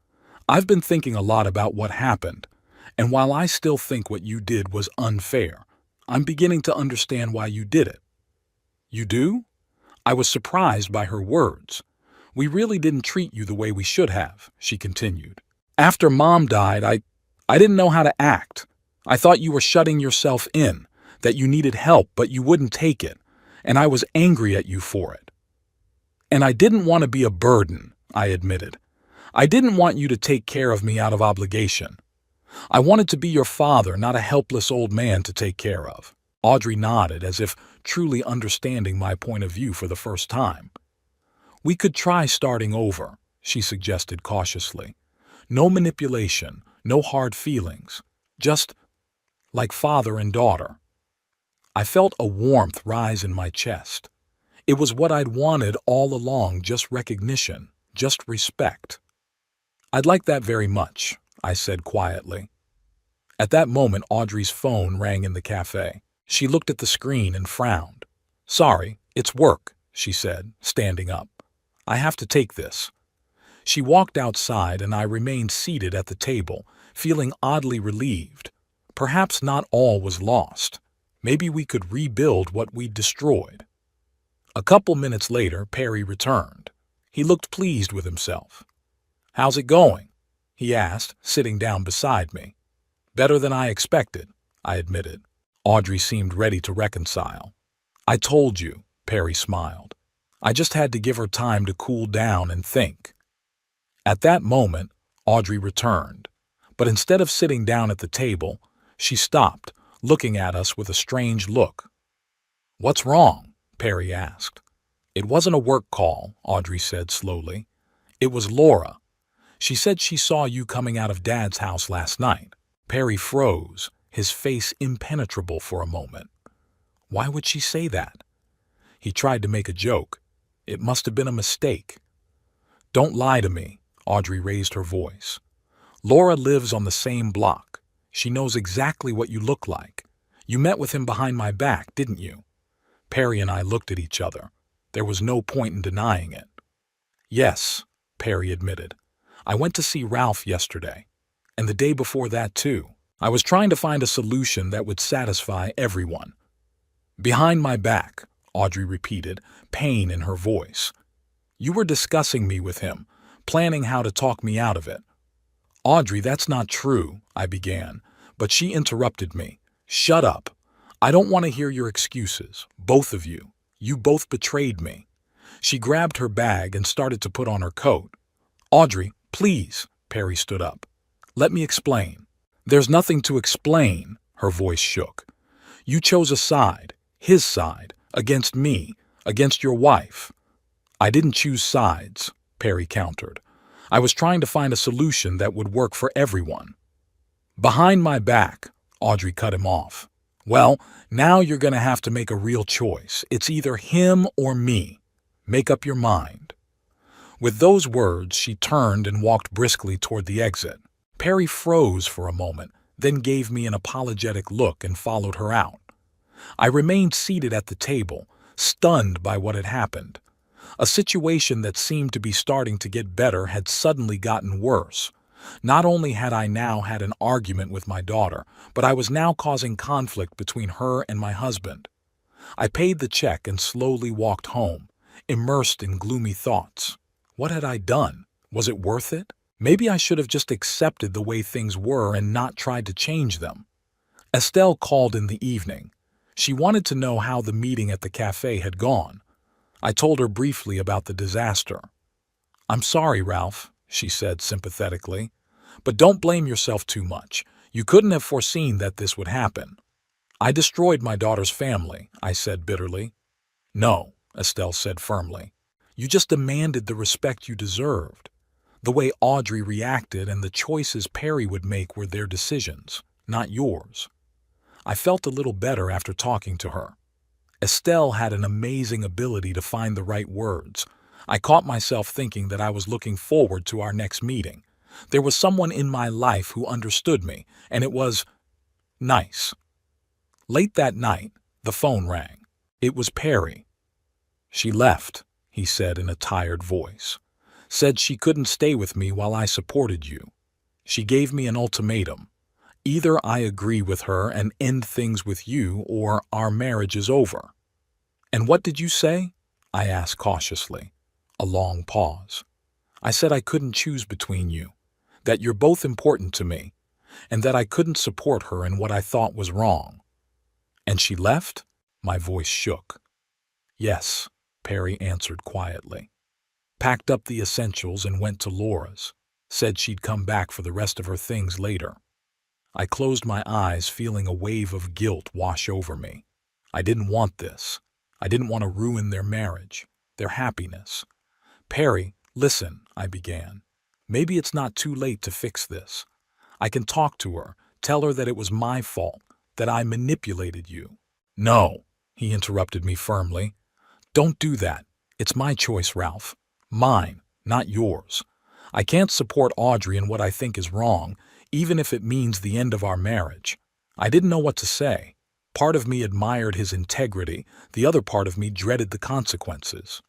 I've been thinking a lot about what happened, and while I still think what you did was unfair, I'm beginning to understand why you did it. You do? I was surprised by her words. We really didn't treat you the way we should have, she continued. After Mom died, I didn't know how to act. I thought you were shutting yourself in, that you needed help but you wouldn't take it, and I was angry at you for it. And I didn't want to be a burden, I admitted. I didn't want you to take care of me out of obligation. I wanted to be your father, not a helpless old man to take care of. Audrey nodded as if truly understanding my point of view for the first time. We could try starting over, she suggested cautiously. No manipulation, no hard feelings, just like father and daughter. I felt a warmth rise in my chest. It was what I'd wanted all along, just recognition, just respect. I'd like that very much, I said quietly. At that moment, Audrey's phone rang in the cafe. She looked at the screen and frowned. Sorry, it's work, she said, standing up. I have to take this. She walked outside and I remained seated at the table, feeling oddly relieved. Perhaps not all was lost. Maybe we could rebuild what we'd destroyed. A couple minutes later, Perry returned. He looked pleased with himself. How's it going? He asked, sitting down beside me. Better than I expected, I admitted. Audrey seemed ready to reconcile. I told you, Perry smiled. I just had to give her time to cool down and think. At that moment, Audrey returned, but instead of sitting down at the table, she stopped, looking at us with a strange look. What's wrong? Perry asked. It wasn't a work call, Audrey said slowly. It was Laura. She said she saw you coming out of Dad's house last night. Perry froze, his face impenetrable for a moment. Why would she say that? He tried to make a joke. It must have been a mistake. Don't lie to me, Audrey raised her voice. Laura lives on the same block. She knows exactly what you look like. You met with him behind my back, didn't you? Perry and I looked at each other. There was no point in denying it. Yes, Perry admitted. I went to see Ralph yesterday, and the day before that too. I was trying to find a solution that would satisfy everyone. Behind my back, Audrey repeated, pain in her voice. You were discussing me with him, planning how to talk me out of it. Audrey, that's not true, I began, but she interrupted me. Shut up. I don't want to hear your excuses, both of you. You both betrayed me. She grabbed her bag and started to put on her coat. Audrey, please, Perry stood up. Let me explain. There's nothing to explain, her voice shook. You chose a side, his side, against me, against your wife. I didn't choose sides, Perry countered. I was trying to find a solution that would work for everyone. Behind my back, Audrey cut him off. Well, now you're going to have to make a real choice. It's either him or me. Make up your mind. With those words, she turned and walked briskly toward the exit. Perry froze for a moment, then gave me an apologetic look and followed her out. I remained seated at the table, stunned by what had happened. A situation that seemed to be starting to get better had suddenly gotten worse. Not only had I now had an argument with my daughter, but I was now causing conflict between her and my husband. I paid the check and slowly walked home, immersed in gloomy thoughts. What had I done? Was it worth it? Maybe I should have just accepted the way things were and not tried to change them. Estelle called in the evening. She wanted to know how the meeting at the cafe had gone. I told her briefly about the disaster. I'm sorry, Ralph, she said sympathetically, but don't blame yourself too much. You couldn't have foreseen that this would happen. I destroyed my daughter's family, I said bitterly. No, Estelle said firmly. You just demanded the respect you deserved. The way Audrey reacted and the choices Perry would make were their decisions, not yours. I felt a little better after talking to her. Estelle had an amazing ability to find the right words. I caught myself thinking that I was looking forward to our next meeting. There was someone in my life who understood me, and it was nice. Late that night, the phone rang. It was Perry. She left, he said in a tired voice. Said she couldn't stay with me while I supported you. She gave me an ultimatum. Either I agree with her and end things with you, or our marriage is over. And what did you say? I asked cautiously. A long pause. I said I couldn't choose between you, that you're both important to me, and that I couldn't support her in what I thought was wrong. And she left? My voice shook. Yes, Perry answered quietly. Packed up the essentials and went to Laura's. Said she'd come back for the rest of her things later. I closed my eyes, feeling a wave of guilt wash over me. I didn't want this. I didn't want to ruin their marriage, their happiness. Perry, listen, I began. Maybe it's not too late to fix this. I can talk to her, tell her that it was my fault, that I manipulated you. No, he interrupted me firmly. Don't do that. It's my choice, Ralph. Mine, not yours. I can't support Audrey in what I think is wrong, even if it means the end of our marriage. I didn't know what to say. Part of me admired his integrity, the other part of me dreaded the consequences.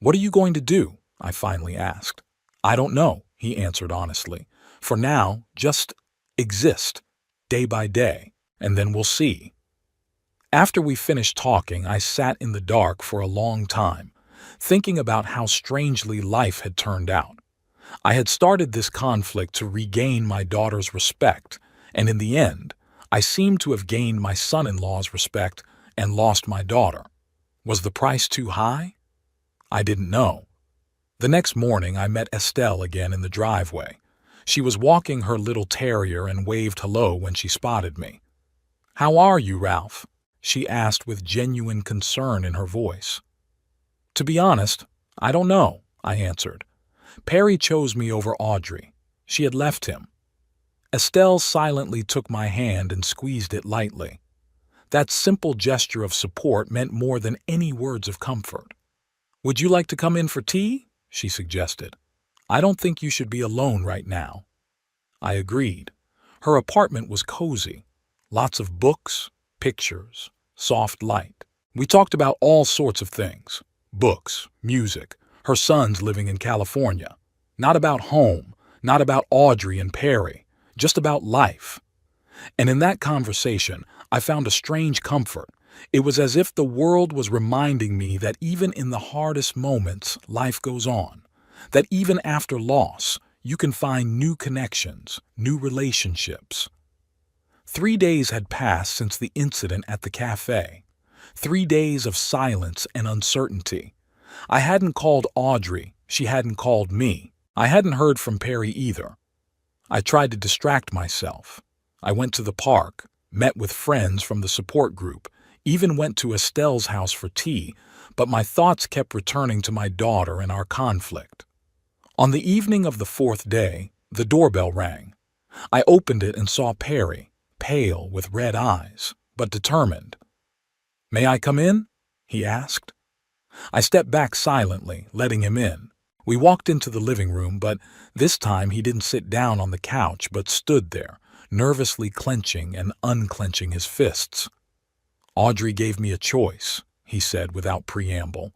What are you going to do? I finally asked. I don't know, he answered honestly. For now, just exist, day by day, and then we'll see. After we finished talking, I sat in the dark for a long time, thinking about how strangely life had turned out. I had started this conflict to regain my daughter's respect, and in the end, I seemed to have gained my son-in-law's respect and lost my daughter. Was the price too high? I didn't know. The next morning, I met Estelle again in the driveway. She was walking her little terrier and waved hello when she spotted me. How are you, Ralph? She asked with genuine concern in her voice. To be honest, I don't know, I answered. Perry chose me over Audrey. She had left him. Estelle silently took my hand and squeezed it lightly. That simple gesture of support meant more than any words of comfort. Would you like to come in for tea? She suggested. I don't think you should be alone right now. I agreed. Her apartment was cozy. Lots of books, pictures, soft light. We talked about all sorts of things: books, music, her sons living in California. Not about home, not about Audrey and Perry, just about life. And in that conversation, I found a strange comfort. It was as if the world was reminding me that even in the hardest moments, life goes on. That even after loss, you can find new connections, new relationships. 3 days had passed since the incident at the cafe. 3 days of silence and uncertainty. I hadn't called Audrey, she hadn't called me. I hadn't heard from Perry either. I tried to distract myself. I went to the park, met with friends from the support group, even went to Estelle's house for tea, but my thoughts kept returning to my daughter and our conflict. On the evening of the fourth day, the doorbell rang. I opened it and saw Perry, pale with red eyes, but determined. "May I come in?" he asked. I stepped back silently, letting him in. We walked into the living room, but this time he didn't sit down on the couch but stood there, nervously clenching and unclenching his fists. "Audrey gave me a choice," he said without preamble.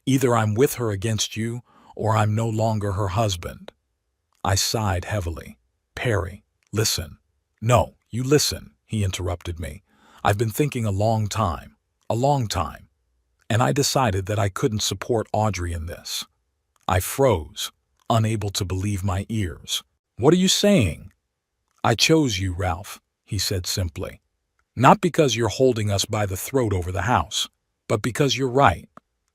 "Either I'm with her against you, or I'm no longer her husband." I sighed heavily. "Perry, listen." "No, you listen," he interrupted me. "I've been thinking a long time. And I decided that I couldn't support Audrey in this." I froze, unable to believe my ears. "What are you saying?" "I chose you, Ralph," he said simply. "Not because you're holding us by the throat over the house, but because you're right.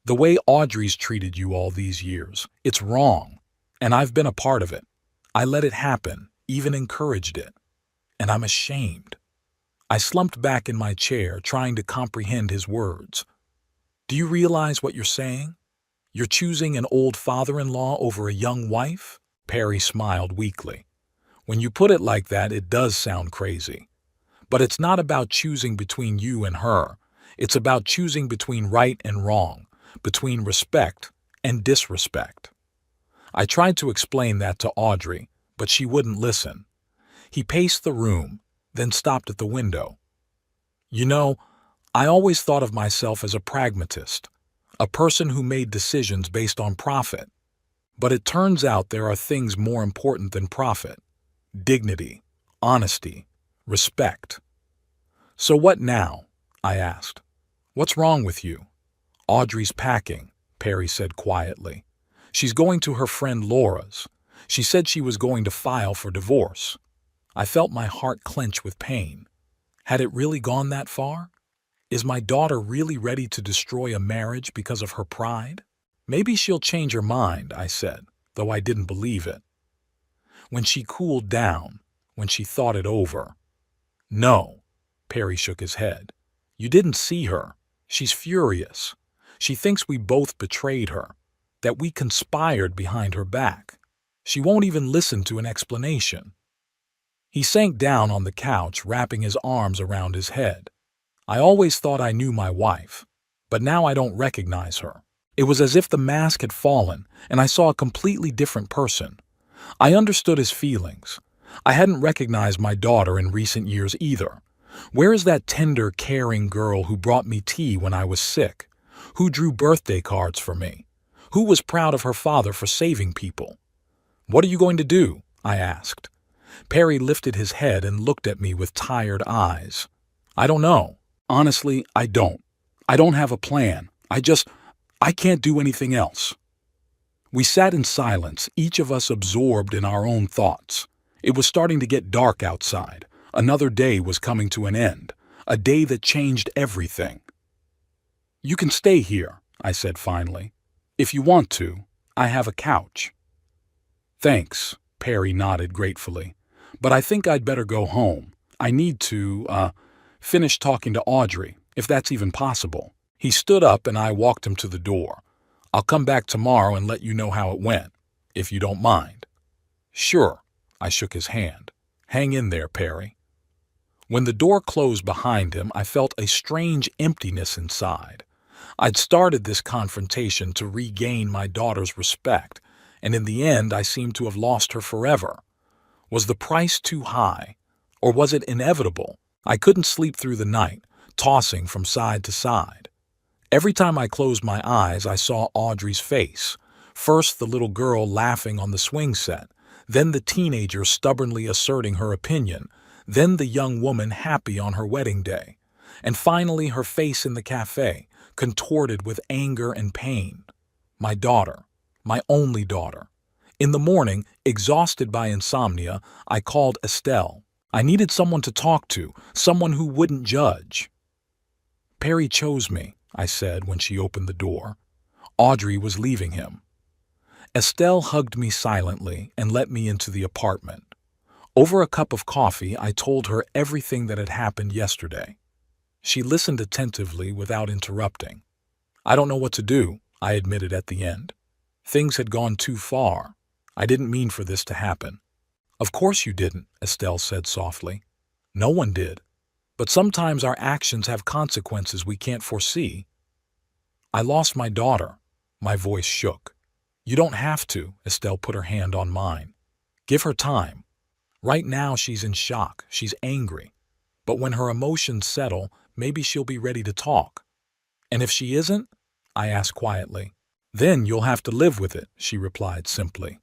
The way Audrey's treated you all these years, it's wrong. And I've been a part of it. I let it happen, even encouraged it. And I'm ashamed." I slumped back in my chair, trying to comprehend his words. "Do you realize what you're saying? You're choosing an old father-in-law over a young wife?" Perry smiled weakly. "When you put it like that, it does sound crazy. But it's not about choosing between you and her. It's about choosing between right and wrong, between respect and disrespect." I tried to explain that to Audrey, but she wouldn't listen. He paced the room, then stopped at the window. "You know, I always thought of myself as a pragmatist, a person who made decisions based on profit. But it turns out there are things more important than profit: dignity, honesty, respect." "So what now?" I asked. "What's wrong with you?" "Audrey's packing," Perry said quietly. "She's going to her friend Laura's. She said she was going to file for divorce." I felt my heart clench with pain. Had it really gone that far? Is my daughter really ready to destroy a marriage because of her pride? "Maybe she'll change her mind," I said, though I didn't believe it. "When she cooled down, when she thought it over." "No," Perry shook his head. "You didn't see her. She's furious. She thinks we both betrayed her, that we conspired behind her back. She won't even listen to an explanation." He sank down on the couch, wrapping his arms around his head. "I always thought I knew my wife, but now I don't recognize her." It was as if the mask had fallen, and I saw a completely different person. I understood his feelings. I hadn't recognized my daughter in recent years either. Where is that tender, caring girl who brought me tea when I was sick? Who drew birthday cards for me? Who was proud of her father for saving people? "What are you going to do?" I asked. Perry lifted his head and looked at me with tired eyes. "I don't know. Honestly, I don't. I don't have a plan. I can't do anything else." We sat in silence, each of us absorbed in our own thoughts. It was starting to get dark outside. Another day was coming to an end, a day that changed everything. "You can stay here," I said finally. "If you want to, I have a couch." "Thanks," Perry nodded gratefully. "But I think I'd better go home. I need to, finish talking to Audrey, if that's even possible." He stood up and I walked him to the door. "I'll come back tomorrow and let you know how it went, if you don't mind." "Sure," I shook his hand. "Hang in there, Perry." When the door closed behind him, I felt a strange emptiness inside. I'd started this confrontation to regain my daughter's respect, and in the end I seemed to have lost her forever. Was the price too high? Or was it inevitable? I couldn't sleep through the night, tossing from side to side. Every time I closed my eyes, I saw Audrey's face. First, the little girl laughing on the swing set, then the teenager stubbornly asserting her opinion, then the young woman happy on her wedding day, and finally her face in the cafe, contorted with anger and pain. My daughter, my only daughter. In the morning, exhausted by insomnia, I called Estelle. I needed someone to talk to, someone who wouldn't judge. Perry chose me, I said when she opened the door. Audrey was leaving him. Estelle hugged me silently and let me into the apartment. Over a cup of coffee, I told her everything that had happened yesterday. She listened attentively without interrupting. I don't know what to do, I admitted at the end. Things had gone too far. I didn't mean for this to happen. Of course you didn't, Estelle said softly. No one did. But sometimes our actions have consequences we can't foresee. I lost my daughter. My voice shook. You don't have to, Estelle put her hand on mine. Give her time. Right now she's in shock, she's angry. But when her emotions settle, maybe she'll be ready to talk. And if she isn't? I asked quietly. Then you'll have to live with it, she replied simply.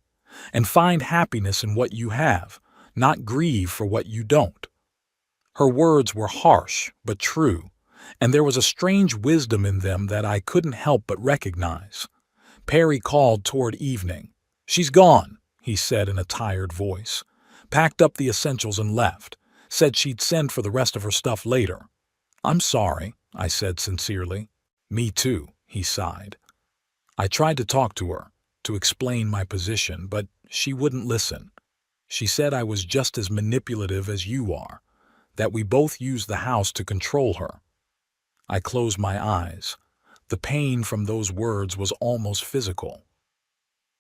And find happiness in what you have, not grieve for what you don't. Her words were harsh, but true, and there was a strange wisdom in them that I couldn't help but recognize. Perry called toward evening. She's gone, he said in a tired voice. Packed up the essentials and left. Said she'd send for the rest of her stuff later. I'm sorry, I said sincerely. Me too, he sighed. I tried to talk to her, to explain my position, but she wouldn't listen. She said I was just as manipulative as you are, that we both used the house to control her. I closed my eyes. The pain from those words was almost physical.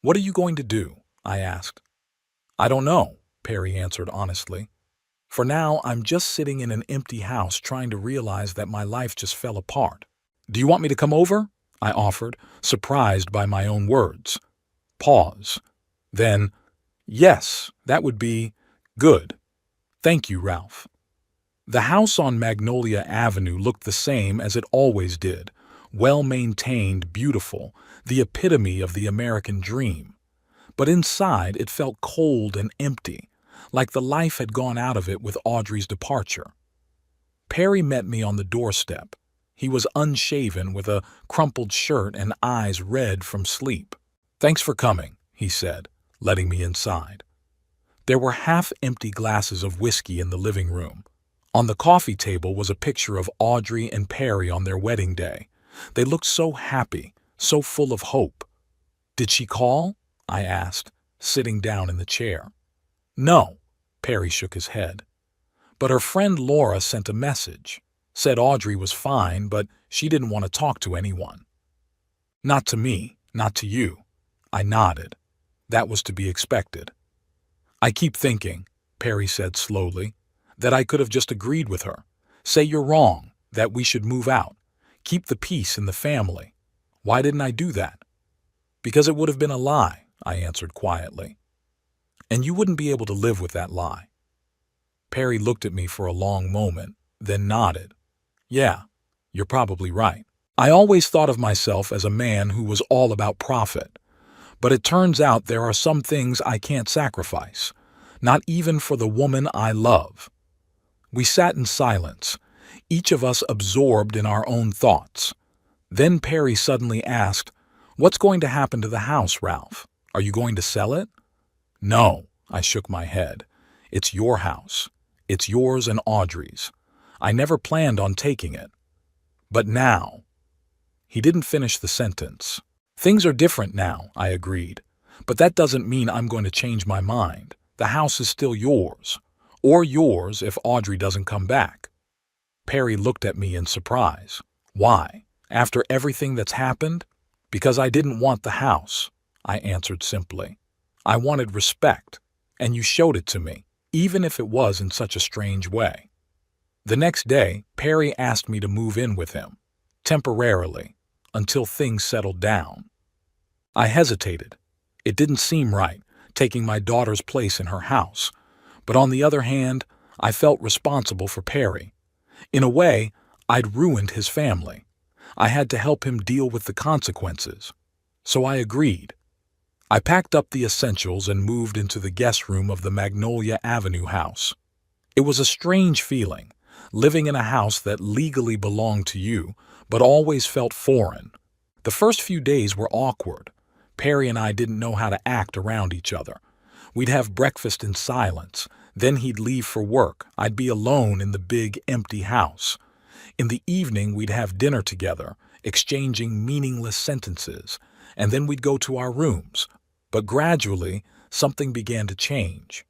What are you going to do? I asked. I don't know, Perry answered honestly. For now, I'm just sitting in an empty house trying to realize that my life just fell apart. Do you want me to come over? I offered, surprised by my own words. Pause. Then, yes, that would be good. Thank you, Ralph. The house on Magnolia Avenue looked the same as it always did, well-maintained, beautiful, the epitome of the American dream. But inside it felt cold and empty, like the life had gone out of it with Audrey's departure. Perry met me on the doorstep. He was unshaven with a crumpled shirt and eyes red from sleep. Thanks for coming, he said, letting me inside. There were half-empty glasses of whiskey in the living room. On the coffee table was a picture of Audrey and Perry on their wedding day. They looked so happy, so full of hope. Did she call? I asked, sitting down in the chair. No, Perry shook his head. But her friend Laura sent a message. Said Audrey was fine, but she didn't want to talk to anyone. Not to me, not to you. I nodded. That was to be expected. I keep thinking, Perry said slowly, that I could have just agreed with her. Say you're wrong, that we should move out. Keep the peace in the family. Why didn't I do that? Because it would have been a lie, I answered quietly. And you wouldn't be able to live with that lie. Perry looked at me for a long moment, then nodded. Yeah, you're probably right. I always thought of myself as a man who was all about profit. But it turns out there are some things I can't sacrifice, not even for the woman I love. We sat in silence, each of us absorbed in our own thoughts. Then Perry suddenly asked, What's going to happen to the house, Ralph? Are you going to sell it? No, I shook my head. It's your house. It's yours and Audrey's. I never planned on taking it. But now. He didn't finish the sentence. Things are different now, I agreed. But that doesn't mean I'm going to change my mind. The house is still yours. Or yours if Audrey doesn't come back. Perry looked at me in surprise. Why? After everything that's happened? Because I didn't want the house, I answered simply. I wanted respect, and you showed it to me, even if it was in such a strange way. The next day, Perry asked me to move in with him, temporarily, until things settled down. I hesitated. It didn't seem right, taking my daughter's place in her house. But on the other hand, I felt responsible for Perry. In a way, I'd ruined his family. I had to help him deal with the consequences. So I agreed. I packed up the essentials and moved into the guest room of the Magnolia Avenue house. It was a strange feeling, living in a house that legally belonged to you, but always felt foreign. The first few days were awkward. Perry and I didn't know how to act around each other. We'd have breakfast in silence, then he'd leave for work. I'd be alone in the big, empty house. In the evening, we'd have dinner together, exchanging meaningless sentences, and then we'd go to our rooms. But gradually, something began to change.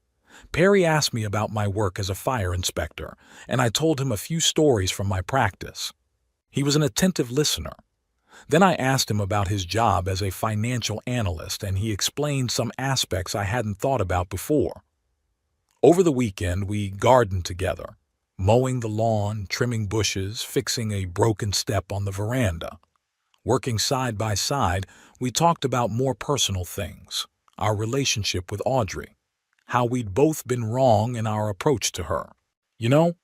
Perry asked me about my work as a fire inspector, and I told him a few stories from my practice. He was an attentive listener. Then I asked him about his job as a financial analyst, and he explained some aspects I hadn't thought about before. Over the weekend, we gardened together, mowing the lawn, trimming bushes, fixing a broken step on the veranda. Working side by side, we talked about more personal things, our relationship with Audrey, how we'd both been wrong in our approach to her. You know,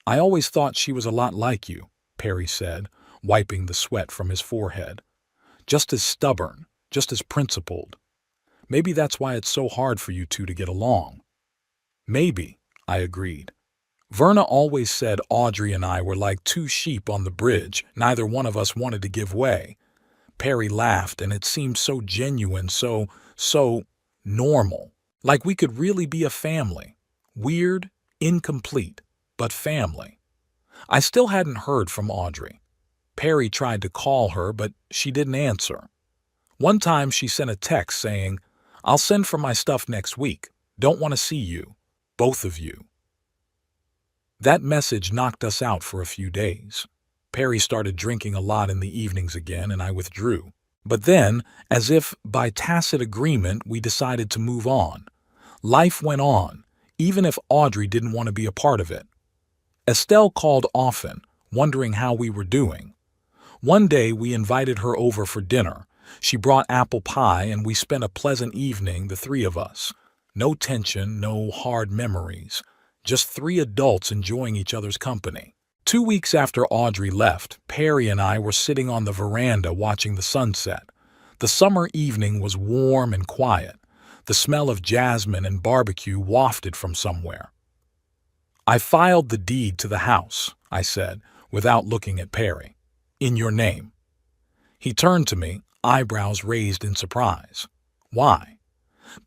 I always thought she was a lot like you, Perry said, wiping the sweat from his forehead. Just as stubborn, just as principled. Maybe that's why it's so hard for you two to get along. Maybe, I agreed. Verna always said Audrey and I were like two sheep on the bridge. Neither one of us wanted to give way. Perry laughed, and it seemed so genuine, so normal. Like we could really be a family. Weird, incomplete, but family. I still hadn't heard from Audrey. Perry tried to call her, but she didn't answer. One time she sent a text saying, "I'll send for my stuff next week. Don't want to see you. Both of you." That message knocked us out for a few days. Perry started drinking a lot in the evenings again, and I withdrew. But then, as if by tacit agreement, we decided to move on. Life went on, even if Audrey didn't want to be a part of it. Estelle called often, wondering how we were doing. One day we invited her over for dinner. She brought apple pie, and we spent a pleasant evening, the three of us. No tension, no hard memories. Just three adults enjoying each other's company. 2 weeks after Audrey left, Perry and I were sitting on the veranda watching the sunset. The summer evening was warm and quiet. The smell of jasmine and barbecue wafted from somewhere. "I filed the deed to the house," I said, without looking at Perry. "In your name." He turned to me, eyebrows raised in surprise. "Why?"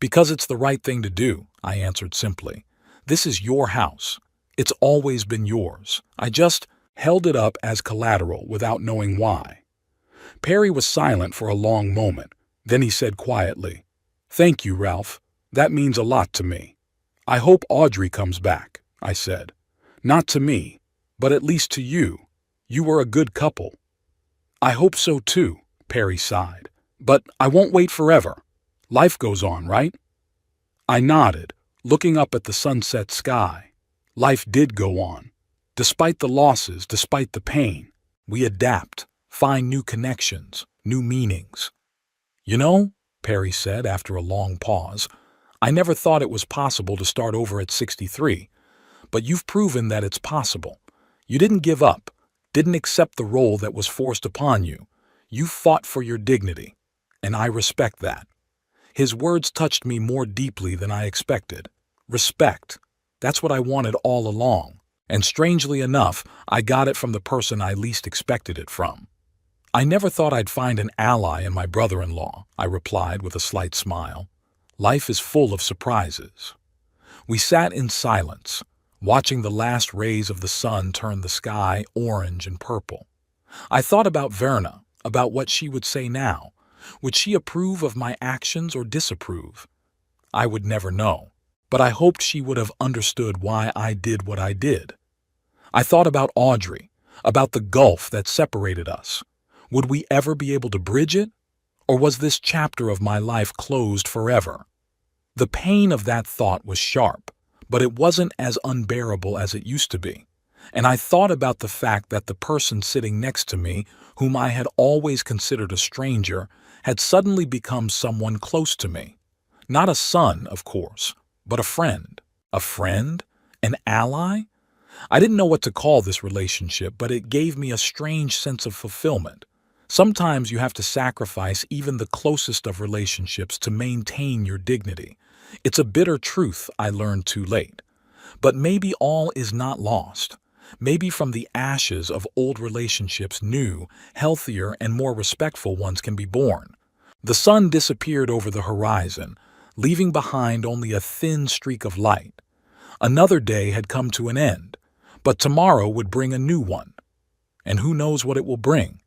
"Because it's the right thing to do," I answered simply. "This is your house. It's always been yours. I just held it up as collateral without knowing why." Perry was silent for a long moment. Then he said quietly, "Thank you, Ralph. That means a lot to me." "I hope Audrey comes back," I said. "Not to me, but at least to you. You were a good couple." "I hope so too," Perry sighed. "But I won't wait forever. Life goes on, right?" I nodded, looking up at the sunset sky. Life did go on. Despite the losses, despite the pain, we adapt, find new connections, new meanings. "You know," Perry said after a long pause, "I never thought it was possible to start over at 63, but you've proven that it's possible. You didn't give up, didn't accept the role that was forced upon you. You fought for your dignity, and I respect that." His words touched me more deeply than I expected. Respect. That's what I wanted all along, and strangely enough, I got it from the person I least expected it from. "I never thought I'd find an ally in my brother-in-law," I replied with a slight smile. "Life is full of surprises." We sat in silence, watching the last rays of the sun turn the sky orange and purple. I thought about Verna, about what she would say now. Would she approve of my actions or disapprove? I would never know, but I hoped she would have understood why I did what I did. I thought about Audrey, about the gulf that separated us. Would we ever be able to bridge it? Or was this chapter of my life closed forever? The pain of that thought was sharp, but it wasn't as unbearable as it used to be. And I thought about the fact that the person sitting next to me, whom I had always considered a stranger, had suddenly become someone close to me. Not a son, of course, but a friend. A friend? An ally? I didn't know what to call this relationship, but it gave me a strange sense of fulfillment. Sometimes you have to sacrifice even the closest of relationships to maintain your dignity. It's a bitter truth I learned too late. But maybe all is not lost. Maybe from the ashes of old relationships, new, healthier, and more respectful ones can be born. The sun disappeared over the horizon, leaving behind only a thin streak of light. Another day had come to an end, but tomorrow would bring a new one. And who knows what it will bring?